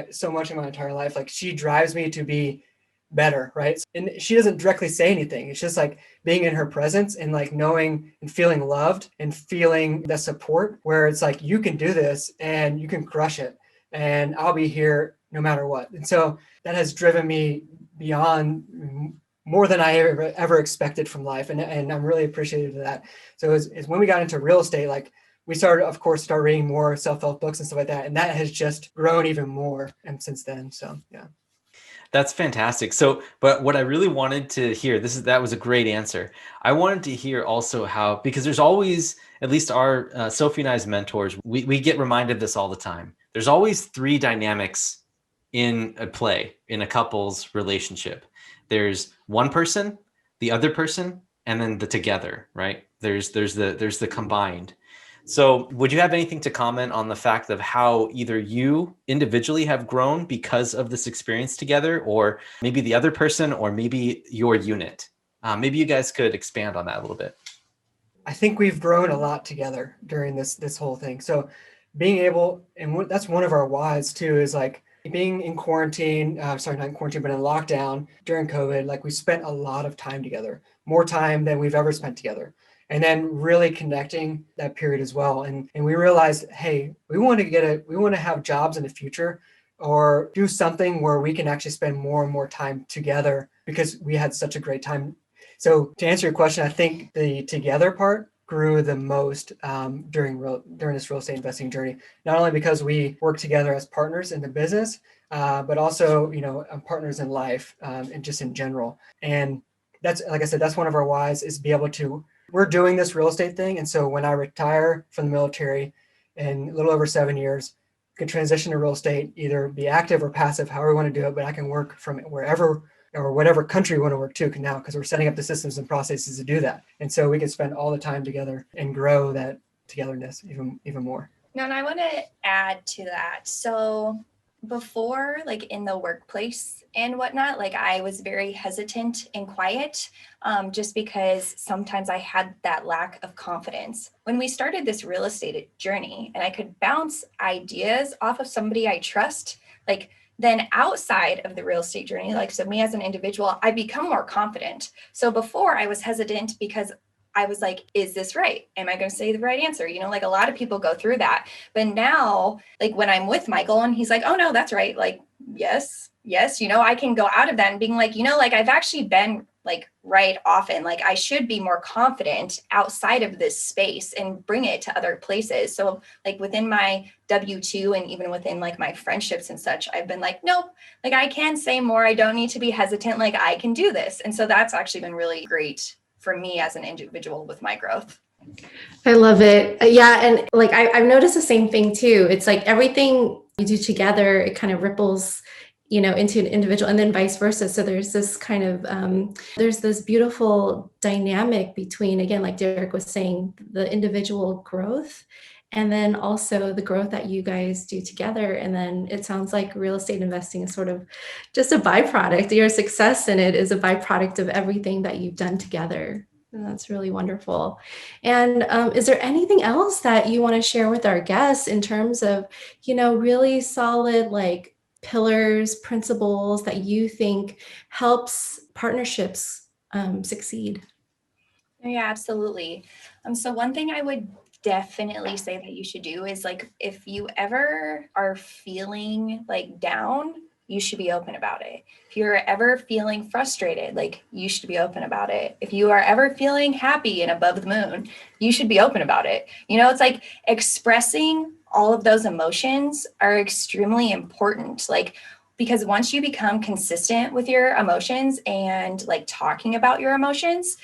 so much in my entire life. Like, she drives me to be better, right? And she doesn't directly say anything. It's just like being in her presence and like knowing and feeling loved and feeling the support, where it's like, you can do this and you can crush it, and I'll be here no matter what. And so that has driven me beyond more than I ever expected from life. And I'm really appreciative of that. So it's when we got into real estate, like, we started reading more self-help books and stuff like that. And that has just grown even more and since then. So, yeah. That's fantastic. So, but what I really wanted to hear, that was a great answer. I wanted to hear also how, because there's always, at least our Sophie and I's mentors, we get reminded of this all the time. There's always 3 dynamics in a play, in a couple's relationship. There's one person, the other person, and then the together, right? There's the combined. So would you have anything to comment on the fact of how either you individually have grown because of this experience together, or maybe the other person, or maybe your unit? Maybe you guys could expand on that a little bit. I think we've grown a lot together during this whole thing. So being able, and that's one of our whys too, is like being in quarantine, not in quarantine, but in lockdown during COVID, like we spent a lot of time together, more time than we've ever spent together. And then really connecting that period as well. And we realized, hey, we want to have jobs in the future, or do something where we can actually spend more and more time together, because we had such a great time. So to answer your question, I think the together part grew the most during this real estate investing journey, not only because we work together as partners in the business, but also, partners in life, and just in general. And that's, like I said, that's one of our whys, is be able to, we're doing this real estate thing. And so when I retire from the military in a little over 7 years, I can transition to real estate, either be active or passive, however we want to do it, but I can work from wherever or whatever country we want to work to now, because we're setting up the systems and processes to do that. And so we can spend all the time together and grow that togetherness even more. No, and I want to add to that. So before, like in the workplace and whatnot, like I was very hesitant and quiet, just because sometimes I had that lack of confidence. When we started this real estate journey and I could bounce ideas off of somebody I trust, like, then outside of the real estate journey, like, so me as an individual, I become more confident. So before I was hesitant because I was like, is this right? Am I going to say the right answer? You know, like a lot of people go through that. But now, like when I'm with Michael and he's like, oh no, that's right. Like, yes, you know, I can go out of that and being like, you know, like I've actually been like right often, like I should be more confident outside of this space and bring it to other places. So like within my W-2 and even within like my friendships and such, I've been like, nope, like I can say more. I don't need to be hesitant. Like I can do this. And so that's actually been really great for me as an individual with my growth. I love it. Yeah. And like, I've noticed the same thing too. It's like everything you do together, it kind of ripples, you know, into an individual and then vice versa. So there's this kind of, there's this beautiful dynamic between, again, like Derek was saying, the individual growth and then also the growth that you guys do together. And then it sounds like real estate investing is sort of just a byproduct. Your success in it is a byproduct of everything that you've done together. And that's really wonderful. And is there anything else that you want to share with our guests in terms of, you know, really solid, like, pillars, principles that you think helps partnerships succeed? Yeah, absolutely. So one thing I would definitely say that you should do is like, if you ever are feeling like down, you should be open about it. If you're ever feeling frustrated, like you should be open about it. If you are ever feeling happy and above the moon, you should be open about it. You know, it's like expressing all of those emotions are extremely important. Like, because once you become consistent with your emotions and like talking about your emotions,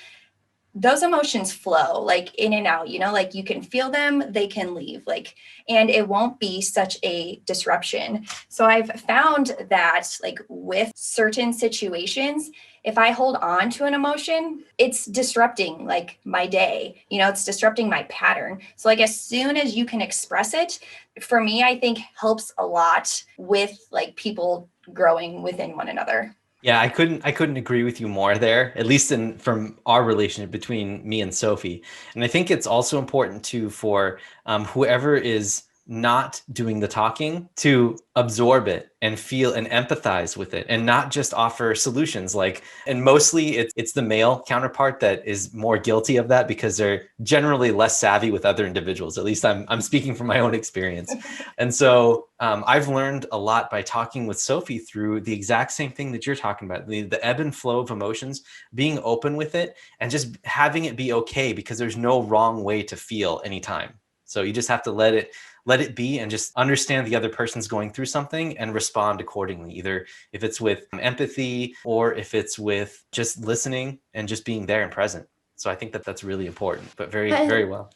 those emotions flow like in and out, you know, like you can feel them, they can leave, like, and it won't be such a disruption. So I've found that like with certain situations, if I hold on to an emotion, it's disrupting like my day, you know, it's disrupting my pattern. So like as soon as you can express it, for me, I think helps a lot with like people growing within one another. Yeah, I couldn't agree with you more there, at least from our relationship between me and Sophie. And I think it's also important too for whoever is not doing the talking to absorb it and feel and empathize with it and not just offer solutions. Like, and mostly it's the male counterpart that is more guilty of that because they're generally less savvy with other individuals. At least I'm speaking from my own experience. And so I've learned a lot by talking with Sophie through the exact same thing that you're talking about, the ebb and flow of emotions, being open with it and just having it be okay because there's no wrong way to feel anytime. So you just have to let it be and just understand the other person's going through something and respond accordingly, either if it's with empathy or if it's with just listening and just being there and present. So I think that that's really important, but very, very well.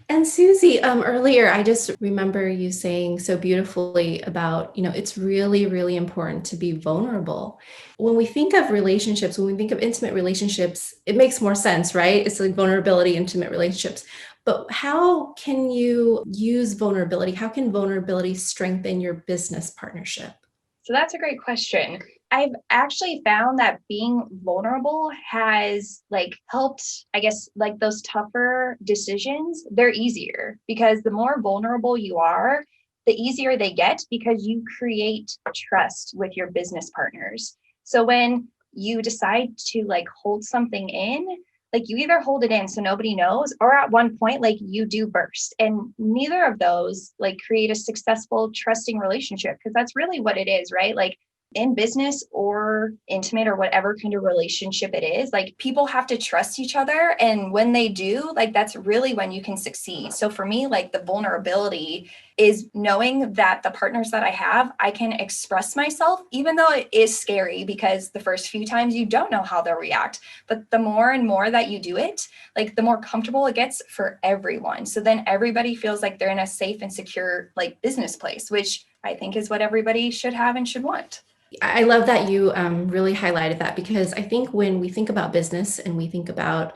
And Suzy, earlier, I just remember you saying so beautifully about, you know, it's really, really important to be vulnerable. When we think of relationships, when we think of intimate relationships, it makes more sense, right? It's like vulnerability, intimate relationships. But how can you use vulnerability? How can vulnerability strengthen your business partnership? So that's a great question. I've actually found that being vulnerable has like helped, I guess, like those tougher decisions, they're easier because the more vulnerable you are, the easier they get because you create trust with your business partners. So when you decide to like hold something in, like you either hold it in so nobody knows, or at one point, like you do burst. And neither of those like create a successful, trusting relationship because that's really what it is, right? Like in business or intimate or whatever kind of relationship it is, like people have to trust each other. And when they do, like that's really when you can succeed. So for me, like the vulnerability is knowing that the partners that I have, I can express myself, even though it is scary because the first few times you don't know how they'll react. But the more and more that you do it, like the more comfortable it gets for everyone. So then everybody feels like they're in a safe and secure like business place, which I think is what everybody should have and should want. I love that you really highlighted that because I think when we think about business and we think about,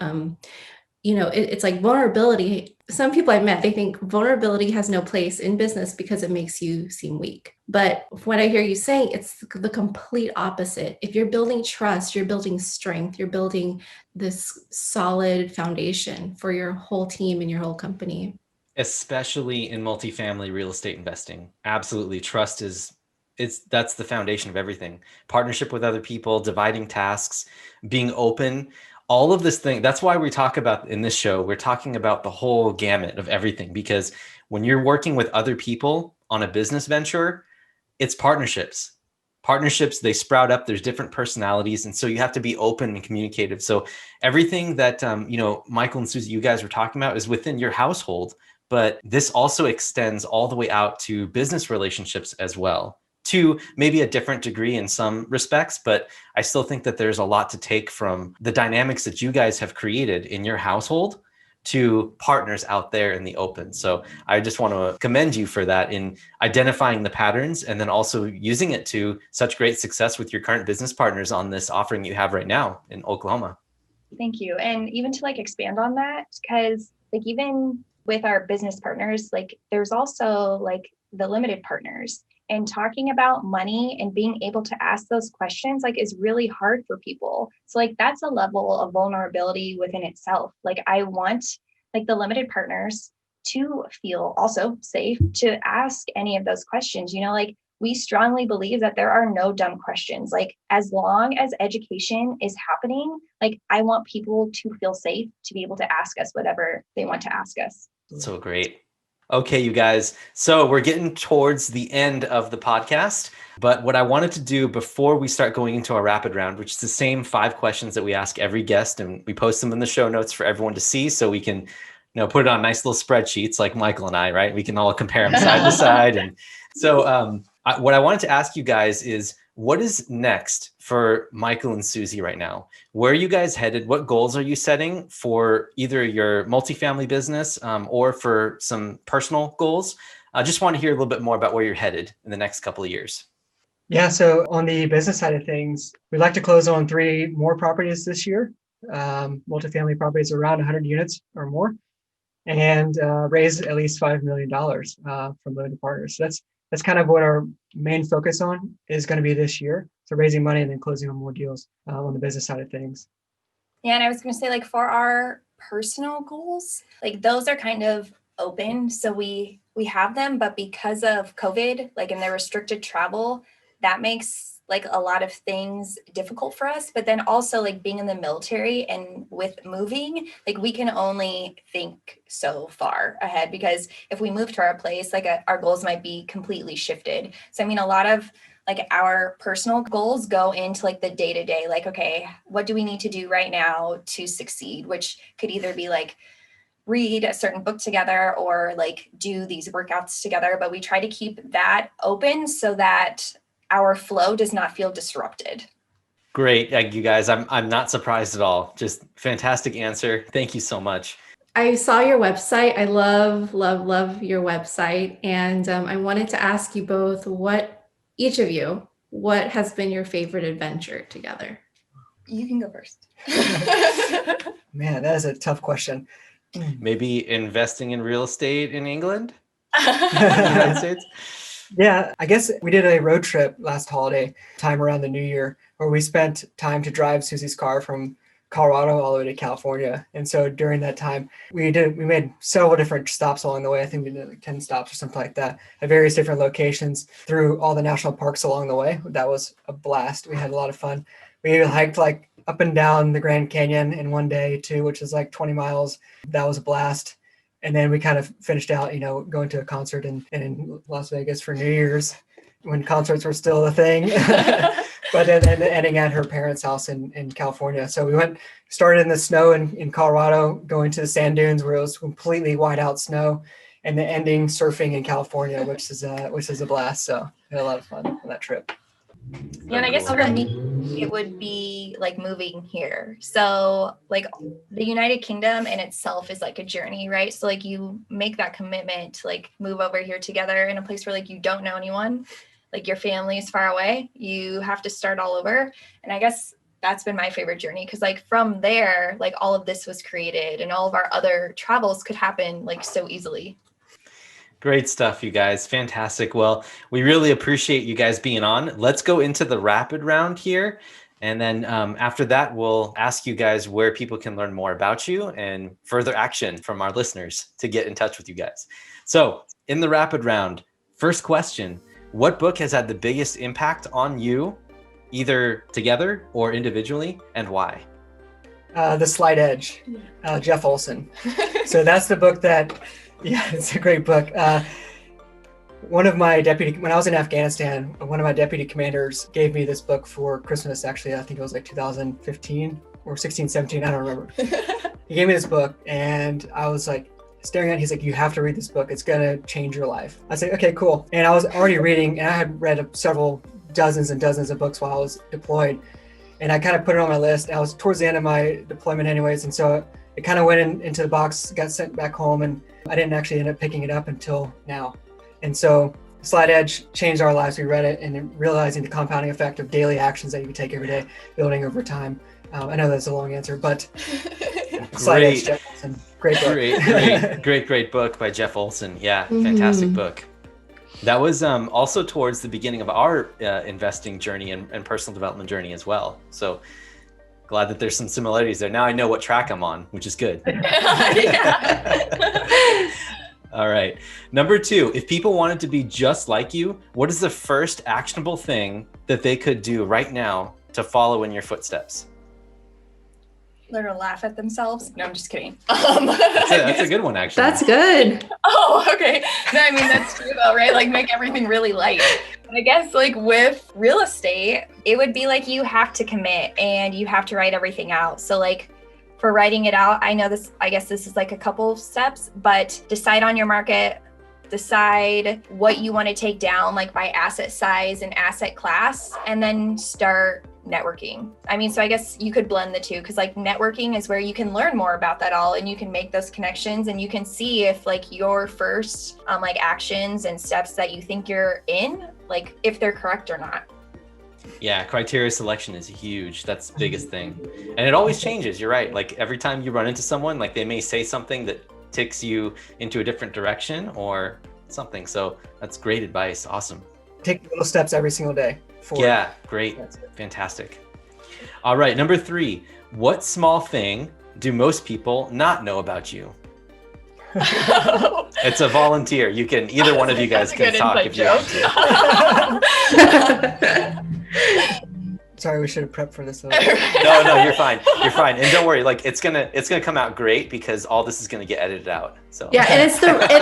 you know, it's like vulnerability. Some people I've met, they think vulnerability has no place in business because it makes you seem weak. But what I hear you saying, it's the complete opposite. If you're building trust, you're building strength, you're building this solid foundation for your whole team and your whole company. Especially in multifamily real estate investing. Absolutely. Trust that's the foundation of everything. Partnership with other people, dividing tasks, being open. all of this thing, that's why we talk about in this show, we're talking about the whole gamut of everything, because when you're working with other people on a business venture, it's partnerships. Partnerships, they sprout up. There's different personalities. And so you have to be open and communicative. So everything that, Michael and Suzy, you guys were talking about is within your household, but this also extends all the way out to business relationships as well, to maybe a different degree in some respects. But I still think that there's a lot to take from the dynamics that you guys have created in your household to partners out there in the open. So I just want to commend you for that, in identifying the patterns and then also using it to such great success with your current business partners on this offering you have right now in Oklahoma. Thank you. And even to like expand on that, because like even with our business partners, like there's also like the limited partners, and talking about money and being able to ask those questions like is really hard for people. So like that's a level of vulnerability within itself. Like I want like the limited partners to feel also safe to ask any of those questions. Like we strongly believe that there are no dumb questions. Like as long as education is happening, like I want people to feel safe to be able to ask us whatever they want to ask us. So great. Okay, you guys. So we're getting towards the end of the podcast, but what I wanted to do before we start going into our rapid round, which is the same 5 questions that we ask every guest, and we post them in the show notes for everyone to see, so we can, put it on nice little spreadsheets like Michael and I, right? We can all compare them side to side. And so what I wanted to ask you guys is, what is next for Michael and Suzy right now? Where are you guys headed? What goals are you setting for either your multifamily business or for some personal goals? I just want to hear a little bit more about where you're headed in the next couple of years. Yeah, so on the business side of things, we'd like to close on 3 more properties this year, multifamily properties around 100 units or more, and raise at least $5 million from limited partners. So that's kind of what our main focus on is going to be this year. So raising money and then closing on more deals on the business side of things. Yeah, and I was going to say, like, for our personal goals, like those are kind of open. So we have them, but because of COVID, like, and the restricted travel, that makes like a lot of things difficult for us. But then also like being in the military and with moving, like we can only think so far ahead, because if we move to our place, like our goals might be completely shifted. So I mean, a lot of like our personal goals go into like the day-to-day, like, okay, what do we need to do right now to succeed? Which could either be like read a certain book together or like do these workouts together. But we try to keep that open so that our flow does not feel disrupted. Great, you guys. I'm not surprised at all. Just fantastic answer. Thank you so much. I saw your website. I love, love, love your website. And I wanted to ask you both, each of you, what has been your favorite adventure together? You can go first. Man, that is a tough question. Maybe investing in real estate in England? United States? Yeah, I guess we did a road trip last holiday time around the new year where we spent time to drive Suzy's car from Colorado all the way to California. And so during that time, we made several different stops along the way. I think we did like 10 stops or something like that at various different locations through all the national parks along the way. That was a blast. We had a lot of fun. We hiked like up and down the Grand Canyon in one day too, which is like 20 miles. That was a blast. And then we kind of finished out, going to a concert in Las Vegas for New Year's when concerts were still a thing. But then ending at her parents' house in California. So we started in the snow in Colorado, going to the sand dunes where it was completely white out snow, and then ending surfing in California, which is a blast. So we had a lot of fun on that trip. Yeah, and I guess for me, it would be like moving here. So like the United Kingdom in itself is like a journey, right? So like you make that commitment to like move over here together in a place where like you don't know anyone, like your family is far away, you have to start all over. And I guess that's been my favorite journey, because like from there, like all of this was created and all of our other travels could happen like so easily. Great stuff, you guys. Fantastic. Well, we really appreciate you guys being on. Let's go into the rapid round here. And then after that, we'll ask you guys where people can learn more about you and further action from our listeners to get in touch with you guys. So in the rapid round, first question, what book has had the biggest impact on you, either together or individually, and why? The Slight Edge, Jeff Olson. So that's the book that, yeah, it's a great book. When I was in Afghanistan, one of my deputy commanders gave me this book for Christmas. Actually, I think it was like 2015 or 16, 17. I don't remember. He gave me this book and I was like staring at it. He's like, you have to read this book. It's going to change your life. I said, okay, cool. And I was already reading, and I had read several dozens and dozens of books while I was deployed. And I kind of put it on my list. I was towards the end of my deployment anyways. And so it kind of went into the box, got sent back home, and I didn't actually end up picking it up until now. And so Slight Edge changed our lives. We read it and realizing the compounding effect of daily actions that you can take every day, building over time. I know that's a long answer, but Slight Edge, Jeff Olson, great book. Great book by Jeff Olson. Yeah, fantastic book. That was also towards the beginning of our investing journey and personal development journey as well. So glad that there's some similarities there. Now I know what track I'm on, which is good. All right. Number 2, if people wanted to be just like you, what is the first actionable thing that they could do right now to follow in your footsteps? Learn to laugh at themselves. No, I'm just kidding. That's a good one, actually. That's good. Oh, okay. No, I mean, that's true though, right? Like make everything really light. But I guess like with real estate, it would be like you have to commit and you have to write everything out. So like for writing it out, I guess this is like a couple of steps, but decide on your market, decide what you want to take down, like by asset size and asset class, and then start networking. I mean, so I guess you could blend the two, because like networking is where you can learn more about that all and you can make those connections and you can see if like your first like actions and steps that you think you're in, like if they're correct or not. Yeah, criteria selection is huge. That's the biggest thing. And it always changes. You're right. Like every time you run into someone, like they may say something that takes you into a different direction or something. So that's great advice. Awesome. Take little steps every single day. Yeah, great. Fantastic. All right, number 3. What small thing do most people not know about you? It's a volunteer. You can, either one of you guys can talk if you want to. Sorry, we should have prepped for this. No, you're fine. You're fine. And don't worry, like it's gonna come out great because all this is gonna get edited out. So yeah, and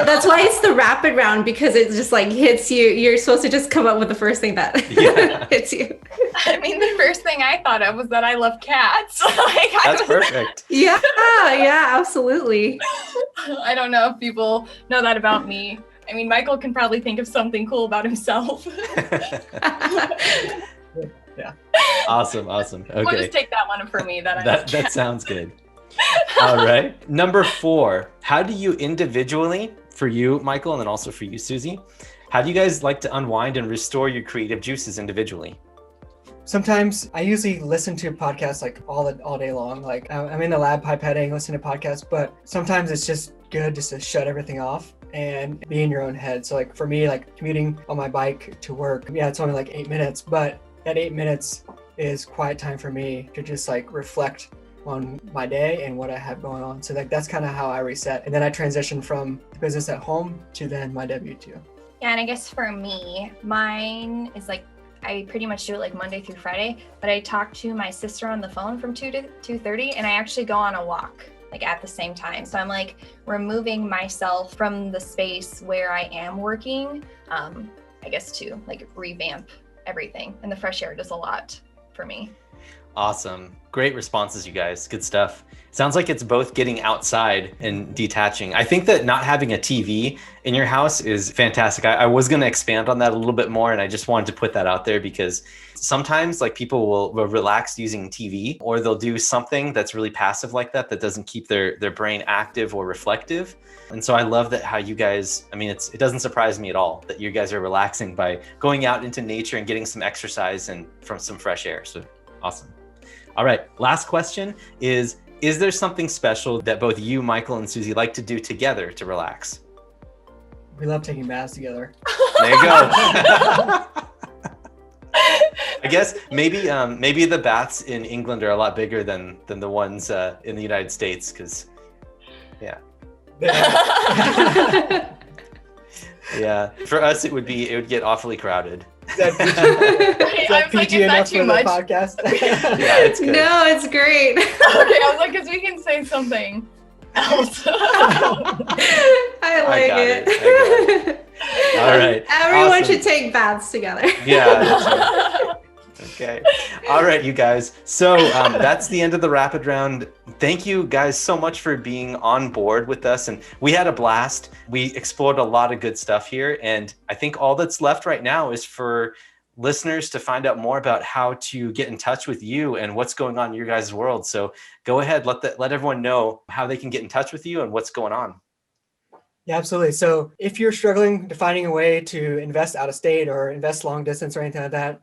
that's why it's the rapid round, because it just like hits you. You're supposed to just come up with the first thing that hits you. I mean, the first thing I thought of was that I love cats. That's perfect. Yeah, absolutely. I don't know if people know that about me. I mean, Michael can probably think of something cool about himself. Yeah. Awesome. Okay. We'll just take that one for me. That sounds good. All right. Number 4. How do you individually, for you, Michael, and then also for you, Suzy, how do you guys like to unwind and restore your creative juices individually? Sometimes I usually listen to podcasts like all day long. Like I'm in the lab pipetting, listening to podcasts, but sometimes it's just good just to shut everything off and be in your own head. So like for me, like commuting on my bike to work, yeah, it's only like 8 minutes, but that 8 minutes is quiet time for me to just like reflect on my day and what I have going on. So like that's kind of how I reset. And then I transition from the business at home to then my W-2. Yeah, and I guess for me, mine is like, I pretty much do it like Monday through Friday, but I talk to my sister on the phone from 2 to 2:30, and I actually go on a walk like at the same time. So I'm like removing myself from the space where I am working, I guess to like revamp everything, and the fresh air does a lot for me. Awesome. Great responses, you guys. Good stuff. Sounds like it's both getting outside and detaching. I think that not having a TV in your house is fantastic. I was going to expand on that a little bit more, and I just wanted to put that out there because sometimes like people will relax using TV, or they'll do something that's really passive like that doesn't keep their brain active or reflective. And so I love that how you guys, I mean, it doesn't surprise me at all that you guys are relaxing by going out into nature and getting some exercise and from some fresh air. So awesome. All right, last question is there something special that both you, Michael, and Suzy like to do together to relax? We love taking baths together. There you go. I guess maybe the baths in England are a lot bigger than the ones in the United States, because yeah. Yeah, for us it would get awfully crowded. Is that PG? Is I that was like, PG is that enough too for the much? podcast? Yeah, it's good. No, it's great. Okay, I was like, because we can say something else. I like got it. it. All right. Everyone Awesome. should take baths together. Yeah, that's right. Okay. All right, you guys. So that's the end of the rapid round. Thank you guys so much for being on board with us. And we had a blast. We explored a lot of good stuff here. And I think all that's left right now is for listeners to find out more about how to get in touch with you and what's going on in your guys' world. So go ahead, let everyone know how they can get in touch with you and what's going on. Yeah, absolutely. So if you're struggling to finding a way to invest out of state or invest long distance or anything like that,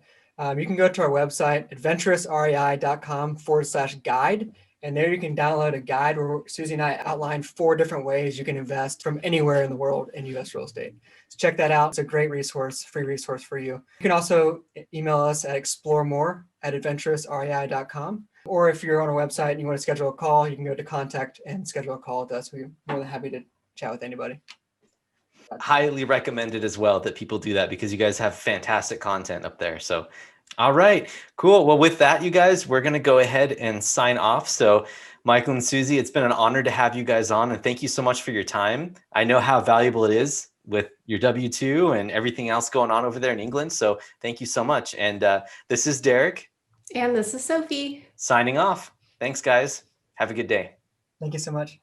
you can go to our website, adventurousrei.com/guide. And there you can download a guide where Suzy and I outline 4 different ways you can invest from anywhere in the world in U.S. real estate. So check that out. It's a great resource, free resource for you. You can also email us at exploremore@adventurousrei.com. Or if you're on our website and you want to schedule a call, you can go to contact and schedule a call with us. We're more than happy to chat with anybody. Highly recommended as well that people do that because you guys have fantastic content up there. So, all right, cool. Well, with that, you guys, we're going to go ahead and sign off. So Michael and Suzy, it's been an honor to have you guys on, and thank you so much for your time. I know how valuable it is with your W-2 and everything else going on over there in England. So thank you so much. And this is Derek. And this is Sophie. Signing off. Thanks, guys. Have a good day. Thank you so much.